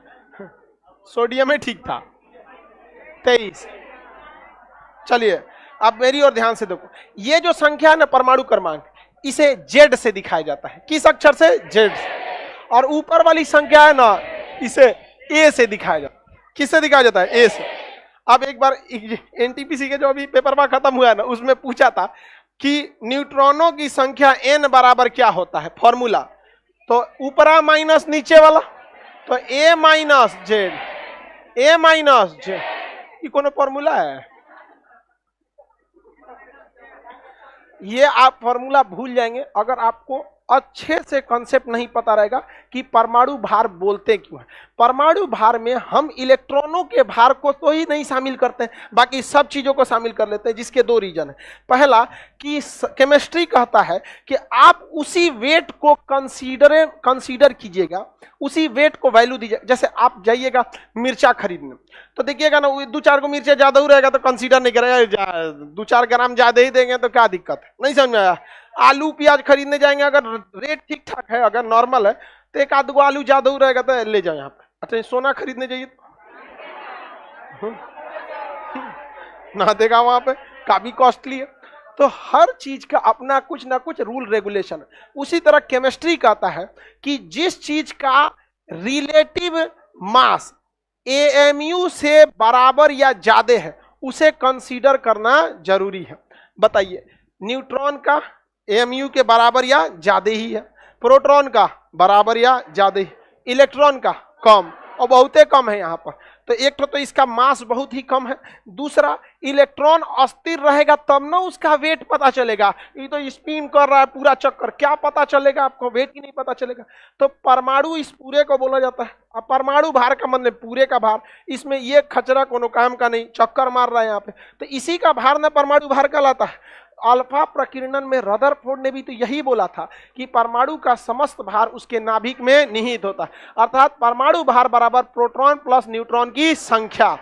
सोडियम में ठीक था 23। चलिए अब मेरी ओर ध्यान से देखो, ये जो संख्या है ना परमाणु क्रमांक, इसे जेड से दिखाया जाता है। किस अक्षर से? जेड से। और ऊपर वाली संख्या है ना, इसे ए से दिखाया जाता है। किससे दिखाया जाता है? ए से। अब एक बार एनटीपीसी के जो अभी पेपर वर्क खत्म हुआ है ना, उसमें पूछा था कि न्यूट्रॉनों की संख्या एन बराबर क्या होता है, फॉर्मूला। तो ऊपरा माइनस नीचे वाला, तो ए माइनस जेड, ए माइनस जेड, ये कौन फॉर्मूला है? ये आप फॉर्मूला भूल जाएंगे अगर आपको अच्छे से कॉन्सेप्ट नहीं पता रहेगा कि परमाणु भार बोलते क्यों है। परमाणु भार में हम इलेक्ट्रॉनों के भार को तो ही नहीं शामिल करते हैं, बाकी सब चीजों को शामिल कर लेते हैं, जिसके दो रीजन है। पहला कि केमिस्ट्री कहता है कि आप उसी वेट को कंसीडर कीजिएगा, उसी वेट को वैल्यू दीजिए। जैसे आप जाइएगा मिर्चा खरीदने, तो देखिएगा ना, 2-4 को मिर्चा ज्यादा हो रहेगा तो कंसीडर नहीं करेगा, 2-4 ग्राम ज्यादा ही देंगे तो क्या दिक्कत है, नहीं समझ में आया। आलू प्याज खरीदने जाएंगे, अगर रेट ठीक ठाक है, अगर नॉर्मल है, तो एक आध गो आलू ज्यादा हो रहेगा तो ले जाओ यहाँ पे। अच्छा सोना खरीदने जाइए तो ना देगा, वहां पे काफी कॉस्टली है। तो हर चीज का अपना कुछ ना कुछ रूल रेगुलेशन है। उसी तरह केमिस्ट्री कहता है कि जिस चीज का रिलेटिव मास एएमयू से बराबर या ज्यादा है उसे कंसीडर करना जरूरी है। बताइए, न्यूट्रॉन का एएमयू के बराबर या ज्यादा ही है, प्रोटॉन का बराबर या ज्यादा ही, इलेक्ट्रॉन का कम और बहुते कम है यहाँ पर। तो एक तो इसका मास बहुत ही कम है, दूसरा इलेक्ट्रॉन अस्थिर रहेगा तब ना उसका वेट पता चलेगा। ये तो स्पिन कर रहा है पूरा चक्कर, क्या पता चलेगा आपको? वेट ही नहीं पता चलेगा। तो परमाणु इस पूरे को बोला जाता है। अब परमाणु भार का मतलब पूरे का भार, इसमें ये खचरा कोनो काम का नहीं, चक्कर मार रहा है यहाँ पे, तो इसी का भार ना परमाणु भार कहलाता है। अल्फा प्रकीर्णन में रदरफोर्ड ने भी तो यही बोला था कि परमाणु का समस्त भार उसके नाभिक में निहित होता है, अर्थात परमाणु भार बराबर प्रोटॉन प्लस न्यूट्रॉन की संख्या।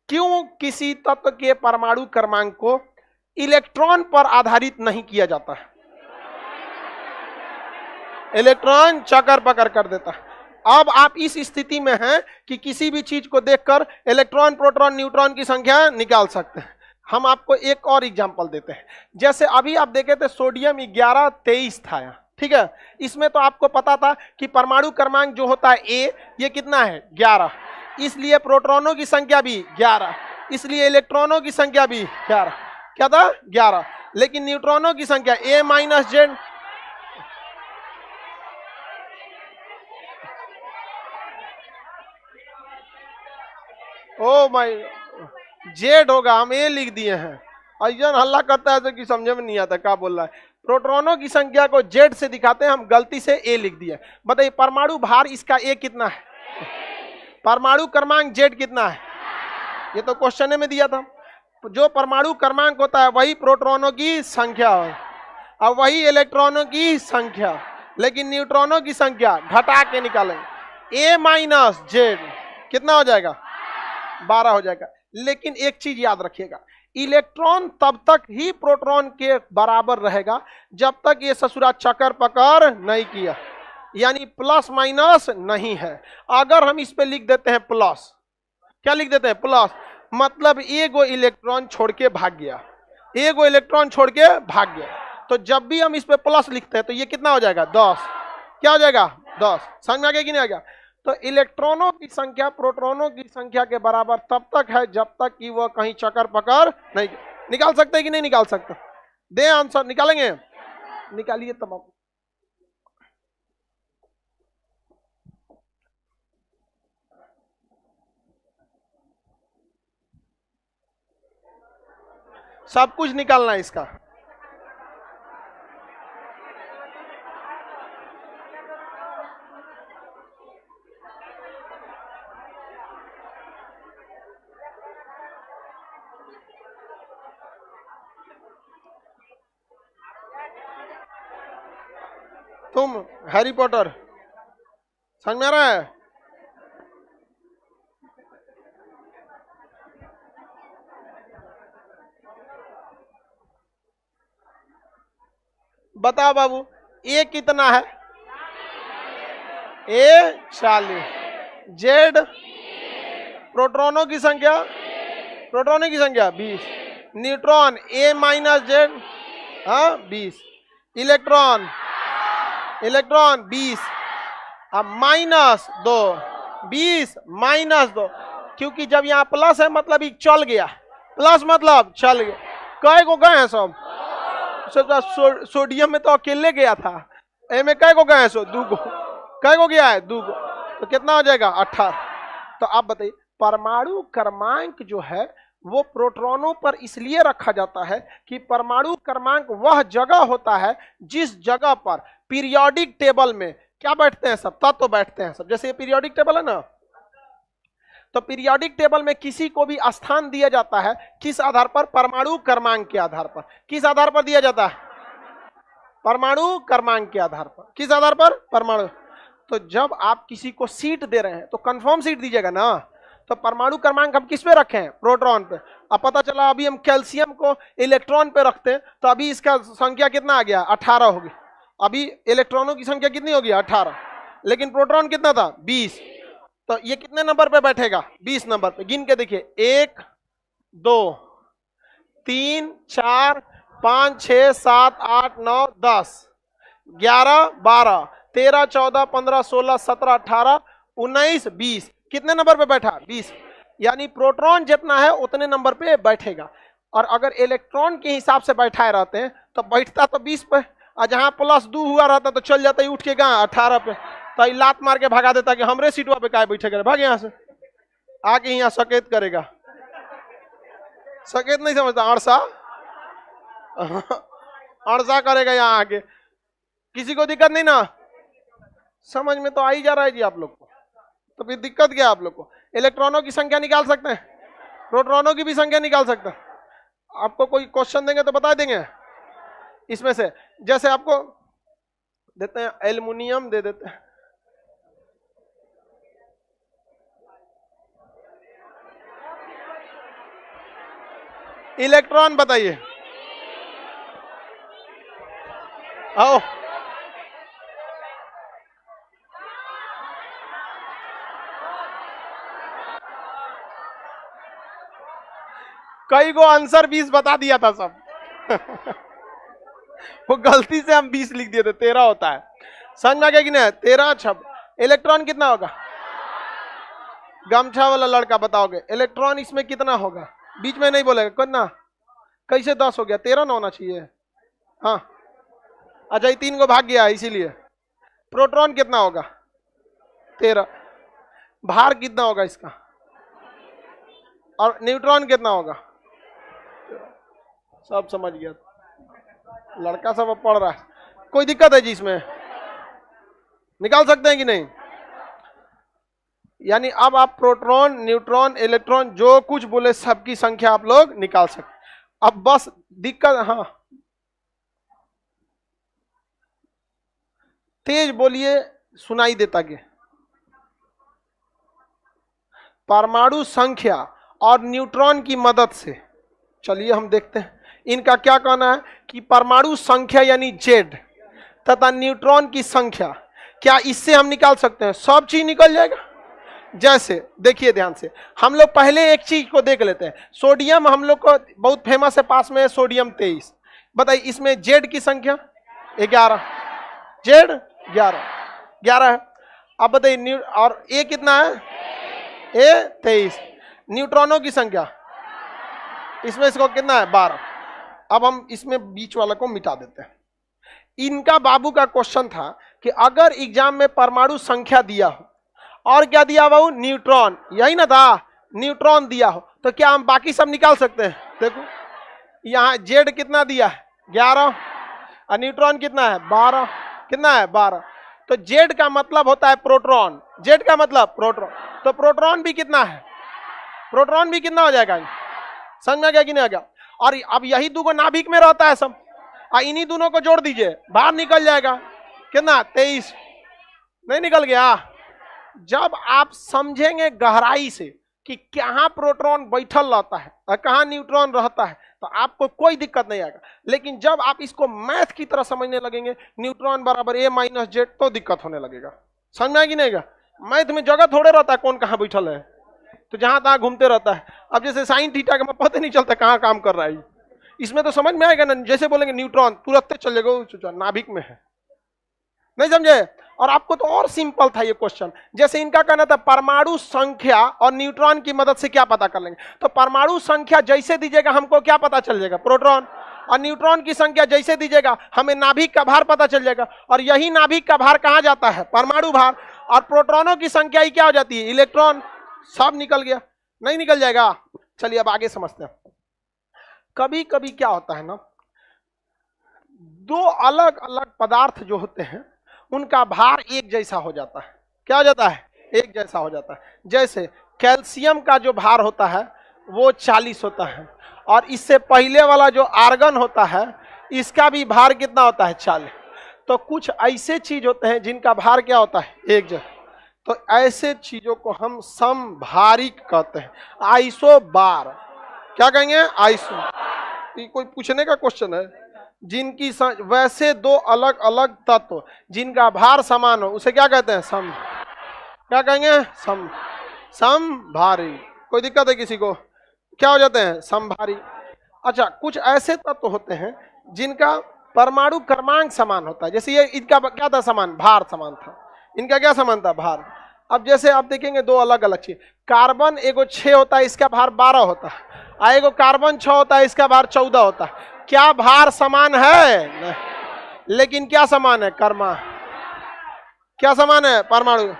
क्यों किसी तत्व के परमाणु क्रमांक को इलेक्ट्रॉन पर आधारित नहीं किया जाता है? इलेक्ट्रॉन चक्कर पकड़ कर देता है। अब आप इस स्थिति में हैं कि किसी भी चीज को देखकर इलेक्ट्रॉन प्रोटॉन न्यूट्रॉन की संख्या निकाल सकते हैं। हम आपको एक और एग्जांपल देते हैं। जैसे अभी आप देखे थे सोडियम 11 23 था यहाँ, ठीक है। इसमें तो आपको पता था कि परमाणु क्रमांक जो होता है ए, ये कितना है 11, इसलिए प्रोटॉनों की संख्या भी 11, इसलिए इलेक्ट्रॉनों की संख्या भी 11। क्या था? 11। लेकिन न्यूट्रॉनों की संख्या ए माइनस जेड, ओ माई जेड होगा, हम ए लिख दिए हैं। अयन हल्ला करता है तो कि समझे में नहीं आता क्या बोल रहा है। प्रोटॉनों की संख्या को जेड से दिखाते हैं, हम गलती से ए लिख दिए। बताइए परमाणु भार इसका ए कितना है? परमाणु क्रमांक जेड कितना है? ये तो क्वेश्चन में दिया था। जो परमाणु क्रमांक होता है वही प्रोटॉनों की संख्या है और वही इलेक्ट्रॉनों की संख्या, लेकिन न्यूट्रॉनों की संख्या घटा के निकालेंगे। ए माइनस जेड कितना हो जाएगा? 12 हो जाएगा। लेकिन एक चीज याद रखिएगा, इलेक्ट्रॉन तब तक ही प्रोटॉन के बराबर रहेगा जब तक ये ससुरा चक्कर पकड़ नहीं किया, यानी प्लस माइनस नहीं है। अगर हम इस पे लिख देते हैं प्लस, क्या लिख देते हैं? प्लस, मतलब एगो इलेक्ट्रॉन छोड़ के भाग गया, एगो इलेक्ट्रॉन छोड़ के भाग गया। तो जब भी हम इस पे प्लस लिखते हैं तो ये कितना हो जाएगा? 10। क्या हो जाएगा? 10। समझ में आ गया कि नहीं आ गया? तो इलेक्ट्रॉनों की संख्या प्रोटॉनों की संख्या के बराबर तब तक है जब तक कि वह कहीं चक्कर पकड़ नहीं। निकाल सकते कि नहीं निकाल सकते? दे आंसर, निकालेंगे? निकालिए तमाम। सब कुछ निकालना है इसका। तुम हैरी पॉटर, समझ में आ रहा है? बताओ बाबू, ए कितना है? ए 40, जेड प्रोटॉनों की संख्या, प्रोटॉनों की संख्या 20, न्यूट्रॉन ए माइनस जेड, हाँ 20, इलेक्ट्रॉन, इलेक्ट्रॉन 20, अब माइनस 2, 20 माइनस 2, क्योंकि जब यहाँ प्लस है मतलब ये चल गया, प्लस मतलब चल गया। कै को गए हैं सब? सोडियम में तो अकेले गया था, ए में कै को गए हैं? 2 को। कै को गया है? 2 को। तो कितना हो जाएगा? 18। तो आप बताइए, परमाणु क्रमांक जो है वो प्रोटॉनों पर इसलिए रखा जाता है कि परमाणु क्रमांक वह जगह होता है जिस जगह पर पीरियोडिक टेबल में क्या बैठते हैं सब? तत्व बैठते हैं सब। जैसे ये पीरियोडिक टेबल है ना, तो पीरियोडिक टेबल में किसी को भी स्थान दिया जाता है किस आधार पर? परमाणु क्रमांक के आधार पर। किस आधार पर दिया जाता है? परमाणु क्रमांक के आधार पर। किस आधार पर? परमाणु। तो जब आप किसी को सीट दे रहे हैं तो कंफर्म सीट दीजिएगा ना। तो परमाणु क्रमांक हम किस पे रखे हैं? प्रोटॉन पे। अब पता चला अभी हम कैल्शियम को इलेक्ट्रॉन पे रखते हैं तो अभी इसका संख्या कितना आ गया? 18 होगी। अभी इलेक्ट्रॉनों की संख्या कितनी होगी? 18। लेकिन प्रोटॉन कितना था? 20। तो ये कितने नंबर पे बैठेगा? 20 नंबर पे। गिन के देखिए, 1 2 3 4 5 6 7 8 9 10 11 12 13 14 15 16 17 18 19 20। कितने नंबर पे बैठा? 20। यानी प्रोटॉन जितना है उतने नंबर पे बैठेगा। और अगर इलेक्ट्रॉन के हिसाब से बैठाए रहते हैं तो बैठता तो 20 पे, और जहां +2 हुआ रहता तो चल जाता ही उठ के कहां? 18 पे। तो लात मार के भगा देता कि हमरे सीटवा पे काय बैठे करे, भाग यहां से। आके यहाँ सकेत करेगा। सकेत नहीं समझता, अड़सा अड़सा करेगा यहाँ आके। किसी को दिक्कत नहीं ना? समझ में तो आ ही जा रहा है जी आप लोग को। तो फिर दिक्कत क्या है आप लोग को? इलेक्ट्रॉनों की संख्या निकाल सकते हैं, प्रोटॉनों की भी संख्या निकाल सकते हैं। आपको कोई क्वेश्चन देंगे तो बता देंगे इसमें से। जैसे आपको देते हैं एल्युमिनियम, दे देते हैं इलेक्ट्रॉन, बताइए। आओ, कई को आंसर 20 बता दिया था सब वो गलती से हम 20 लिख दिए थे, 13 होता है। समझ में आ गया कि नहीं? 13 छब। इलेक्ट्रॉन कितना होगा? गमछा वाला लड़का बताओगे इलेक्ट्रॉन इसमें कितना होगा? बीच में नहीं बोलेगा कितना। कैसे 10 हो गया? 13 ना होना चाहिए। हाँ अच्छा, ये 3 को भाग गया इसीलिए। प्रोटॉन कितना होगा? 13। भार कितना होगा इसका? और न्यूट्रॉन कितना होगा? सब समझ गया लड़का, सब अब पढ़ रहा है। कोई दिक्कत है जी इसमें? निकाल सकते हैं कि नहीं? यानी अब आप प्रोटॉन, न्यूट्रॉन, इलेक्ट्रॉन जो कुछ बोले सबकी संख्या आप लोग निकाल सकते। अब बस दिक्कत, हाँ तेज बोलिए, सुनाई देता कि परमाणु संख्या और न्यूट्रॉन की मदद से, चलिए हम देखते हैं इनका क्या कहना है कि परमाणु संख्या यानी जेड तथा न्यूट्रॉन की संख्या, क्या इससे हम निकाल सकते हैं? सब चीज निकल जाएगा। जैसे देखिए ध्यान से, हम लोग पहले एक चीज को देख लेते हैं। सोडियम हम लोग को बहुत फेमस है, पास में है सोडियम 23। बताइए इसमें जेड की संख्या 11, जेड 11 है। अब बताइए और ए कितना है? ए 23। न्यूट्रॉनों की संख्या इसमें इसको कितना है? 12। अब हम इसमें बीच वाला को मिटा देते हैं। इनका बाबू का क्वेश्चन था कि अगर एग्जाम में परमाणु संख्या दिया हो और क्या दिया बाबू? न्यूट्रॉन, यही ना था? न्यूट्रॉन दिया हो तो क्या हम बाकी सब निकाल सकते हैं? देखो यहाँ जेड कितना दिया है? 11, और न्यूट्रॉन कितना है? 12। कितना है? 12। तो जेड का मतलब होता है प्रोटॉन, जेड का मतलब प्रोटॉन। तो प्रोटॉन भी कितना है? प्रोटॉन भी कितना हो जाएगा? समझ में आ गया कि नहीं आ गया? और अब यही 2 नाभिक में रहता है सब, इन्हीं दोनों को जोड़ दीजिए, बाहर निकल जाएगा। कितना 23 नहीं निकल गया। जब आप समझेंगे गहराई से कि कहाँ प्रोटॉन बैठल रहता है और कहाँ न्यूट्रॉन रहता है तो आपको कोई दिक्कत नहीं आएगा। लेकिन जब आप इसको मैथ की तरह समझने लगेंगे न्यूट्रॉन बराबर a माइनस जेड तो दिक्कत होने लगेगा। समझ में आएगी नहीं? मैथ में जगह थोड़े रहता है कौन कहाँ बैठल है, तो जहां तहां घूमते रहता है। अब जैसे साइन थीटा का पता नहीं चलता कहाँ काम कर रहा है, इसमें तो समझ में आएगा ना। जैसे बोलेंगे न्यूट्रॉन तुरंत चल जाएगा नाभिक में है, नहीं समझे? और आपको तो और सिंपल था ये क्वेश्चन। जैसे इनका कहना था परमाणु संख्या और न्यूट्रॉन की मदद से क्या पता कर लेंगे, तो परमाणु संख्या जैसे दीजिएगा हमको क्या पता चल जाएगा, प्रोटॉन। और न्यूट्रॉन की संख्या जैसे दीजिएगा हमें नाभिक का भार पता चल जाएगा। और यही नाभिक का भार कहाँ जाता है, परमाणु भार। और प्रोटॉनों की संख्या ही क्या हो जाती है, इलेक्ट्रॉन। सब निकल गया, नहीं निकल जाएगा? चलिए अब आगे समझते हैं। कभी कभी क्या होता है ना, दो अलग अलग पदार्थ जो होते हैं उनका भार एक जैसा हो जाता है। क्या हो जाता है, एक जैसा हो जाता है। जैसे कैल्शियम का जो भार होता है वो 40 होता है, और इससे पहले वाला जो आर्गन होता है इसका भी भार कितना होता है, 40। तो कुछ ऐसे चीज होते हैं जिनका भार क्या होता है, एक जैसा। तो ऐसे चीजों को हम समभारिक कहते हैं। आइसो बार क्या कहेंगे, आइसो। ये कोई पूछने का क्वेश्चन है? जिनकी वैसे दो अलग अलग तत्व जिनका भार समान हो उसे क्या कहते हैं, सम। क्या कहेंगे, सम, समभारी। कोई दिक्कत है किसी को? क्या हो जाते हैं, समभारी। अच्छा, कुछ ऐसे तत्व होते हैं जिनका परमाणु क्रमांक समान होता है। जैसे ये इनका क्या था, समान, भार समान था। इनका क्या समान था, भार। अब जैसे आप देखेंगे दो अलग अलग चीज, कार्बन एगो 6 होता है, इसका भार 12 होता है, और एगो कार्बन 6 होता है, इसका भार 14 होता है। क्या भार समान है? नहीं। लेकिन क्या समान है, कर्मा। क्या समान है, परमाणु।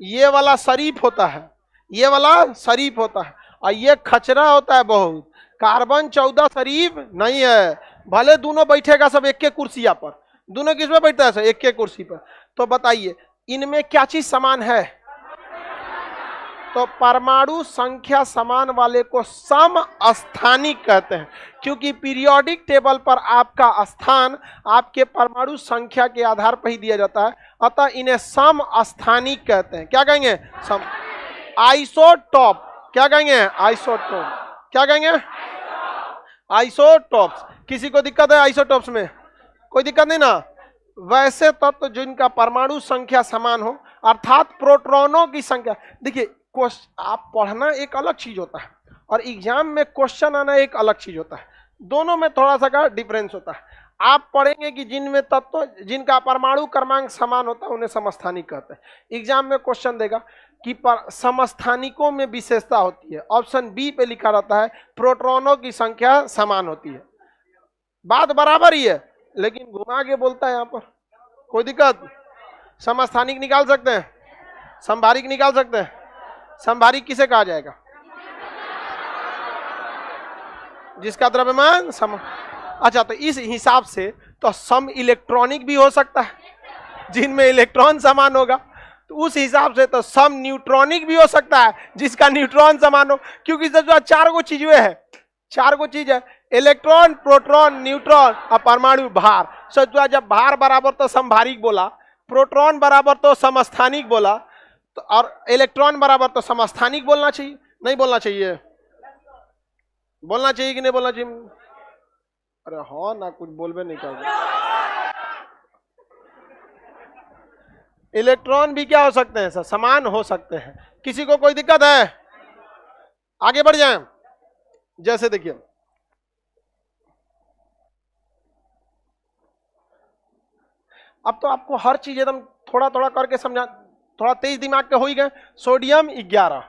ये वाला शरीफ होता है, ये वाला शरीफ होता है, और ये खचरा होता है बहुत। कार्बन 14 शरीफ नहीं है। भले दोनों बैठेगा सब एक के कुर्सिया पर, दोनों किस में बैठता है, सब एक के कुर्सी पर। तो बताइए इनमें क्या चीज समान है? तो परमाणु संख्या समान वाले को समस्थानिक कहते हैं, क्योंकि पीरियोडिक टेबल पर आपका स्थान आपके परमाणु संख्या के आधार पर ही दिया जाता है, अतः इन्हें समस्थानिक कहते हैं। क्या कहेंगे, सम। आइसोटॉप क्या कहेंगे, आइसोटॉप। क्या कहेंगे, आइसोटॉप्स। किसी को दिक्कत है आइसोटॉप्स में? कोई दिक्कत नहीं ना। वैसे तत्व जिनका परमाणु संख्या समान हो, अर्थात प्रोटॉनों की संख्या। देखिए आप पढ़ना एक अलग चीज होता है और एग्जाम में क्वेश्चन आना एक अलग चीज होता है। दोनों में थोड़ा सा का डिफरेंस होता है। आप पढ़ेंगे कि जिनमें तत्व जिनका परमाणु क्रमांक समान होता है उन्हें समस्थानिक कहते हैं। एग्जाम में क्वेश्चन देगा कि समस्थानिकों में विशेषता होती है। ऑप्शन बी पे लिखा रहता है प्रोटॉनों की संख्या समान होती है। बात बराबर ही है, लेकिन घुमा के बोलता है यहाँ पर। कोई दिक्कत? समस्थानिक निकाल सकते हैं, समभारिक निकाल सकते हैं। समभारिक किसे कहा जाएगा, जिसका द्रव्यमान सम। अच्छा, तो इस हिसाब से तो सम इलेक्ट्रॉनिक भी हो सकता है, जिनमें इलेक्ट्रॉन समान होगा। तो उस हिसाब से तो सम न्यूट्रॉनिक भी हो सकता है, जिसका न्यूट्रॉन समान हो। क्योंकि जो 4 गो चीजें हैं, 4 गो चीज है, इलेक्ट्रॉन, प्रोटॉन, न्यूट्रॉन और परमाणु भार। सोचो जब भार बराबर तो समभारिक बोला, प्रोटॉन बराबर तो समस्थानिक बोला, तो और इलेक्ट्रॉन बराबर तो समस्थानिक बोलना चाहिए, नहीं बोलना चाहिए? बोलना चाहिए कि नहीं बोलना चाहिए? अरे हाँ ना, कुछ बोलबे नहीं कर रहे। इलेक्ट्रॉन भी क्या हो सकते हैं सर, समान हो सकते हैं। किसी को कोई दिक्कत है? आगे बढ़ जाएं। जैसे देखिए अब तो आपको हर चीज एकदम थोड़ा थोड़ा करके समझा, थोड़ा तेज दिमाग के हो ही गए। सोडियम 11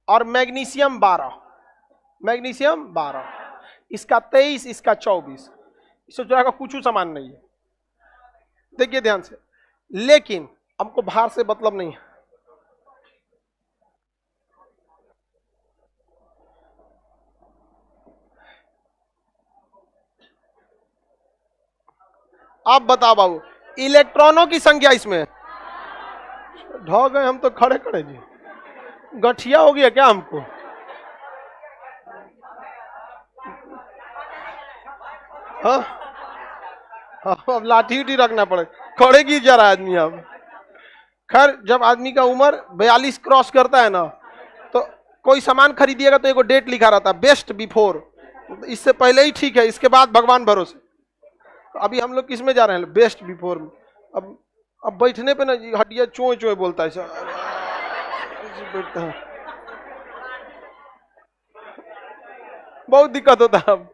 और मैग्नीशियम 12, मैग्नीशियम 12, इसका 23, इसका 24। इससे जो है कुछ समान नहीं है। देखिए ध्यान से, लेकिन हमको भार से मतलब नहीं है। अब बताओ बाबू, इलेक्ट्रॉनों की संख्या इसमें ढह गए हम तो खड़े खड़े जी। गठिया हो गया क्या हमको? हाँ, अब लाठी उठी रखना पड़ेगा। कोड़े गिर जा रहा है आदमी अब। खैर जब आदमी का उम्र 42 क्रॉस करता है ना, तो कोई सामान खरीदिएगा तो एगो डेट लिखा रहता है, बेस्ट बिफोर, इससे पहले ही ठीक है, इसके बाद भगवान भरोसे। तो अभी हम लोग किस में जा रहे हैं? बेस्ट बिफोर में। अब बैठने पे ना हड्डियां चोए चोए बोलता है बैठता है, बहुत दिक्कत होता है। अब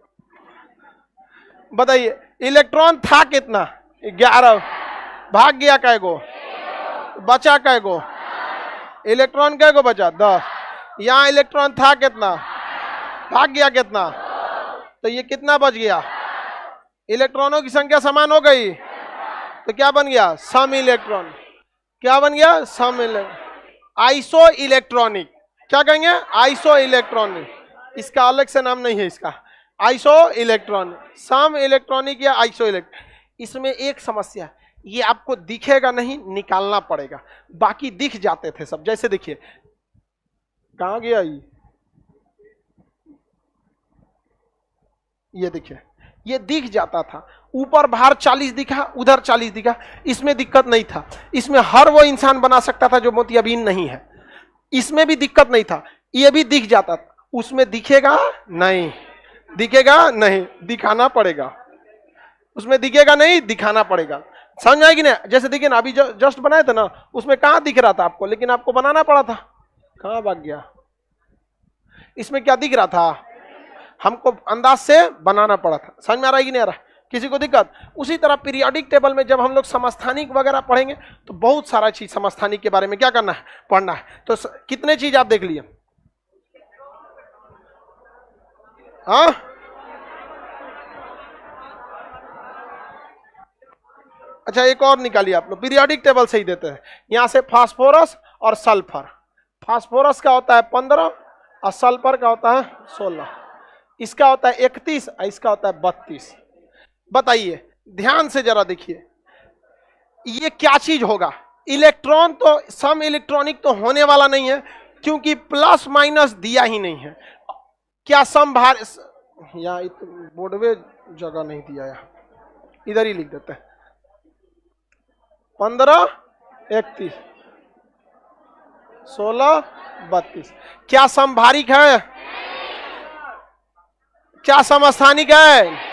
बताइए इलेक्ट्रॉन था कितना? 11, भाग गया कैगो? बचा कैगो? इलेक्ट्रॉन कैगो बचा? 10। यहाँ इलेक्ट्रॉन था कितना? भाग गया कितना? तो ये कितना बच गया? इलेक्ट्रॉनों की संख्या समान हो गई, तो क्या बन गया? सम इलेक्ट्रॉन। क्या बन गया? सम इलेक्ट्रॉन। आइसो इलेक्ट्रॉनिक, क्या कहेंगे? Iso electronic. इसका अलग से नाम नहीं है इसका, आइसो इलेक्ट्रॉनिक, सम इलेक्ट्रॉनिक या आइसो इलेक्ट्रॉनिक। इसमें एक समस्या, ये आपको दिखेगा नहीं, निकालना पड़ेगा। बाकी दिख जाते थे सब। जैसे देखिए, कहां गया ये देखिए, ये दिख जाता था, ऊपर बाहर 40 दिखा, उधर 40 दिखा, इसमें दिक्कत नहीं था। इसमें हर वो इंसान बना सकता था जो मोतियाबिंद नहीं है, इसमें भी दिक्कत नहीं था, ये भी दिख जाता था। उसमें दिखेगा नहीं, दिखेगा नहीं, दिखाना पड़ेगा। उसमें दिखेगा नहीं, दिखाना पड़ेगा। समझ आएगी ना? जैसे देखिए ना, अभी जस्ट बनाए थे ना, उसमें कहां दिख रहा था आपको, लेकिन आपको बनाना पड़ा था। कहां भाग गया? इसमें क्या दिख रहा था? हमको अंदाज से बनाना पड़ा था। समझ में आ रहा है कि नहीं आ रहा? किसी को दिक्कत? उसी तरह पीरियोडिक टेबल में जब हम लोग समस्थानिक वगैरह पढ़ेंगे तो बहुत सारा चीज समस्थानिक के बारे में क्या करना है? पढ़ना है। तो कितने चीज आप देख लिए? हाँ, अच्छा एक और निकालिए आप लोग, पीरियोडिक टेबल से ही देते हैं। यहां से फास्फोरस और सल्फर। फास्फोरस का होता है 15 और सल्फर का होता है 16। इसका होता है 31 और इसका होता है 32। बताइए ध्यान से जरा देखिए, ये क्या चीज होगा? इलेक्ट्रॉन तो सम इलेक्ट्रॉनिक तो होने वाला नहीं है, क्योंकि प्लस माइनस दिया ही नहीं है। क्या सम भार, या बोर्डवे जगह नहीं दिया, यहाँ इधर ही लिख देते हैं 15 31 16 32। क्या समभारिक है? क्या समस्थानिक है?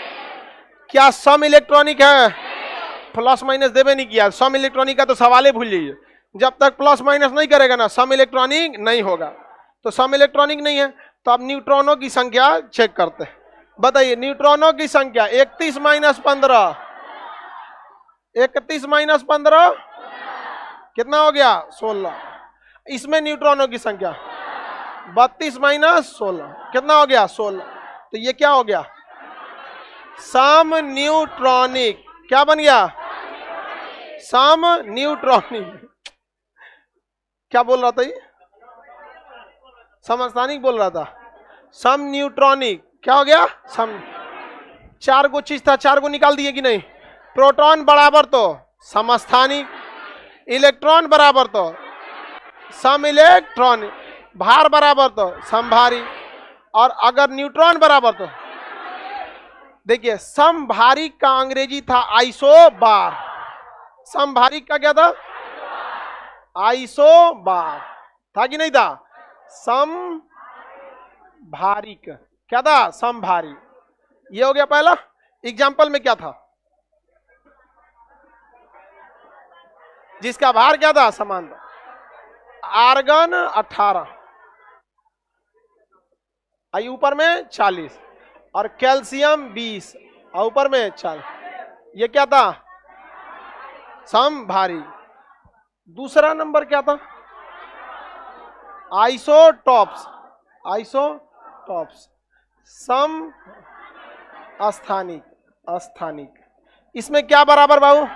क्या सम इलेक्ट्रॉनिक है? प्लस माइनस देवे नहीं किया। सम इलेक्ट्रॉनिक का तो सवाल ही भूल जाइए। जब तक प्लस माइनस नहीं करेगा ना, सम इलेक्ट्रॉनिक नहीं होगा। तो सम इलेक्ट्रॉनिक नहीं है, तो अब न्यूट्रॉनों की संख्या चेक करते हैं। बताइए न्यूट्रॉनों की संख्या 31 माइनस 15, 31 माइनस 15 कितना हो गया? 16। इसमें न्यूट्रॉनों की संख्या 32 माइनस 16 कितना हो गया? 16। तो ये क्या हो गया? सम न्यूट्रॉनिक। क्या बन गया? सम न्यूट्रॉनिक। क्या बोल रहा था ये? समस्थानिक बोल रहा था। सम न्यूट्रॉनिक क्या हो गया? सम। 4 गो चीज था, 4 गो निकाल दिए कि नहीं? प्रोटॉन बराबर तो समस्थानिक, इलेक्ट्रॉन बराबर तो सम इलेक्ट्रॉनिक, भार बराबर तो समभारी, और अगर न्यूट्रॉन बराबर तो देखिए समभारिक का अंग्रेजी था आइसोबार। समभारिक का क्या था? आइसोबार था कि नहीं था? समभारिक क्या था? समभारी। ये हो गया पहला। एग्जाम्पल में क्या था? जिसका भार क्या था? समान था। आर्गन 18 आई ऊपर में 40 और कैल्शियम 20 और ऊपर में 40। ये क्या था? समभारी। दूसरा नंबर क्या था? आइसोटॉप्स। आइसोटॉप्स सम अस्थानिक। अस्थानिक इसमें क्या बराबर बाबू?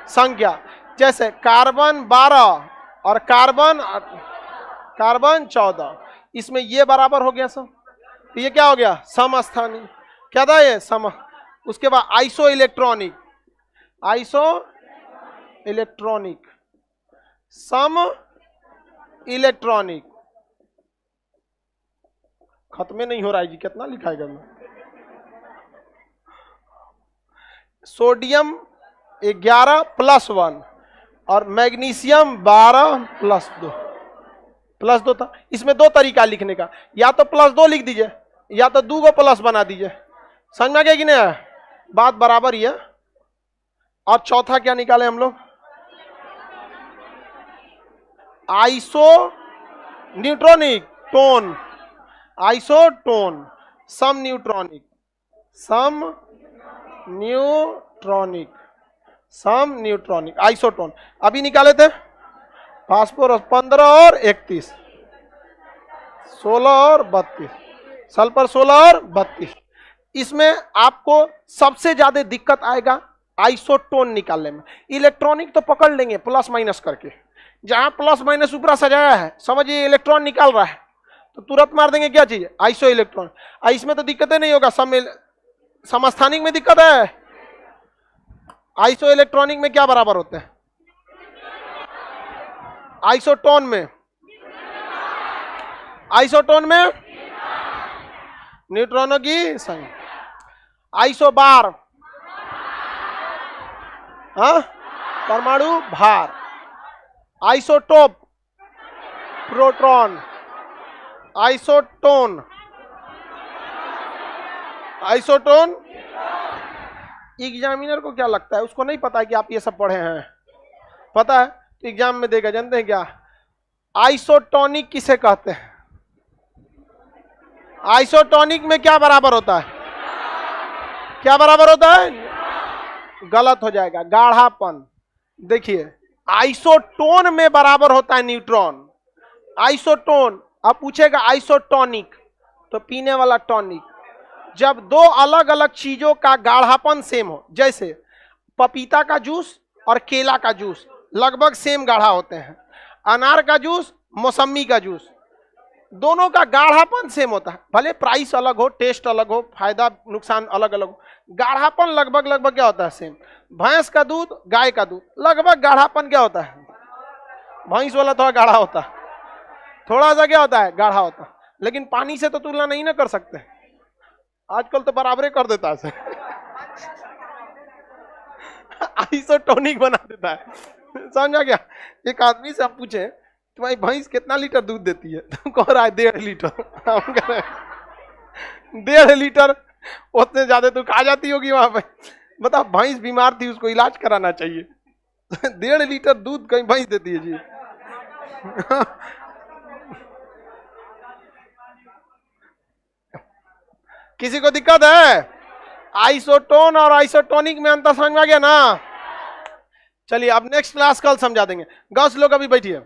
संख्या। जैसे कार्बन 12 और कार्बन 14, इसमें ये बराबर हो गया सब। तो ये क्या हो गया? समस्थानिक। क्या था ये? सम। उसके बाद आइसो इलेक्ट्रॉनिक। आइसो इलेक्ट्रॉनिक, सम इलेक्ट्रॉनिक। खत्म नहीं हो रहा है जी, कितना लिखाएगा मैं? सोडियम 11 प्लस 1 और मैग्नीशियम 12 प्लस 2 था। इसमें दो तरीका लिखने का, या तो +2 लिख दीजिए या तो 2 को प्लस बना दीजिए। समझ में आ गया कि नहीं? बात बराबर ही है। और चौथा क्या निकाले हम लोग? आइसो न्यूट्रॉनिक टोन, आइसोटोन, सम न्यूट्रॉनिक, आइसोटोन। अभी निकाले थे फास्फोरस 15 और 31, 16 और 32, सल्फर 16 और 32। इसमें आपको सबसे ज्यादा दिक्कत आएगा आइसोटोन निकालने में। इलेक्ट्रॉनिक तो पकड़ लेंगे प्लस माइनस करके, जहां प्लस माइनस ऊपर सजाया है समझिए इलेक्ट्रॉन निकाल रहा है तो तुरंत मार देंगे क्या चीज? Iso electron. इसमें तो दिक्कतें नहीं होगा, समस्थानिक में दिक्कत है। आइसो इलेक्ट्रॉनिक में क्या बराबर होते हैं? आइसोटोन में, आइसोटोन में न्यूट्रॉनों की संख्या। आइसोबार, हाँ, परमाणु भार। Isotope, proton. Isotone, isotone. Examiner को क्या लगता है? उसको नहीं पता है कि आप ये सब पढ़े हैं? पता है तो एग्जाम में देगा। जानते हैं क्या आइसोटोनिक किसे कहते हैं? आइसोटोनिक में क्या बराबर होता है? क्या बराबर होता है? गलत हो जाएगा, गाढ़ापन। देखिए आइसोटोन में बराबर होता है न्यूट्रॉन। आइसोटोन। अब पूछेगा आइसोटोनिक तो पीने वाला टॉनिक। जब दो अलग अलग चीजों का गाढ़ापन सेम हो, जैसे पपीता का जूस और केला का जूस लगभग सेम गाढ़ा होते हैं, अनार का जूस, मौसमी का जूस, दोनों का गाढ़ापन सेम होता है। भले प्राइस अलग हो, टेस्ट अलग हो, फायदा नुकसान अलग अलग हो, गाढ़ापन लगभग लगभग क्या होता है? सेम। भैंस का दूध, गाय का दूध लगभग गाढ़ापन क्या होता है? भैंस वाला थोड़ा गाढ़ा होता है, थोड़ा सा क्या होता है? गाढ़ा होता है। लेकिन पानी से तो तुलना नहीं ना कर सकते, आजकल तो बराबरे कर देता है आइसोटोनिक बना देता है। समझा क्या? एक आदमी से हम पूछे तुम्हारी भैंस कितना लीटर दूध देती है? तो कह रहा है 1.5 लीटर। हम कह रहे 1.5 लीटर, उतने ज्यादा तो खा जाती होगी वहां पे। बता, भैंस बीमार थी, उसको इलाज कराना चाहिए। 1.5 लीटर दूध कहीं भैंस देती है जी? किसी को दिक्कत है? आइसोटोन और आइसोटोनिक में अंतर समझ में आ गया ना? चलिए अब नेक्स्ट क्लास कल समझा देंगे। 10 लोग अभी बैठिए।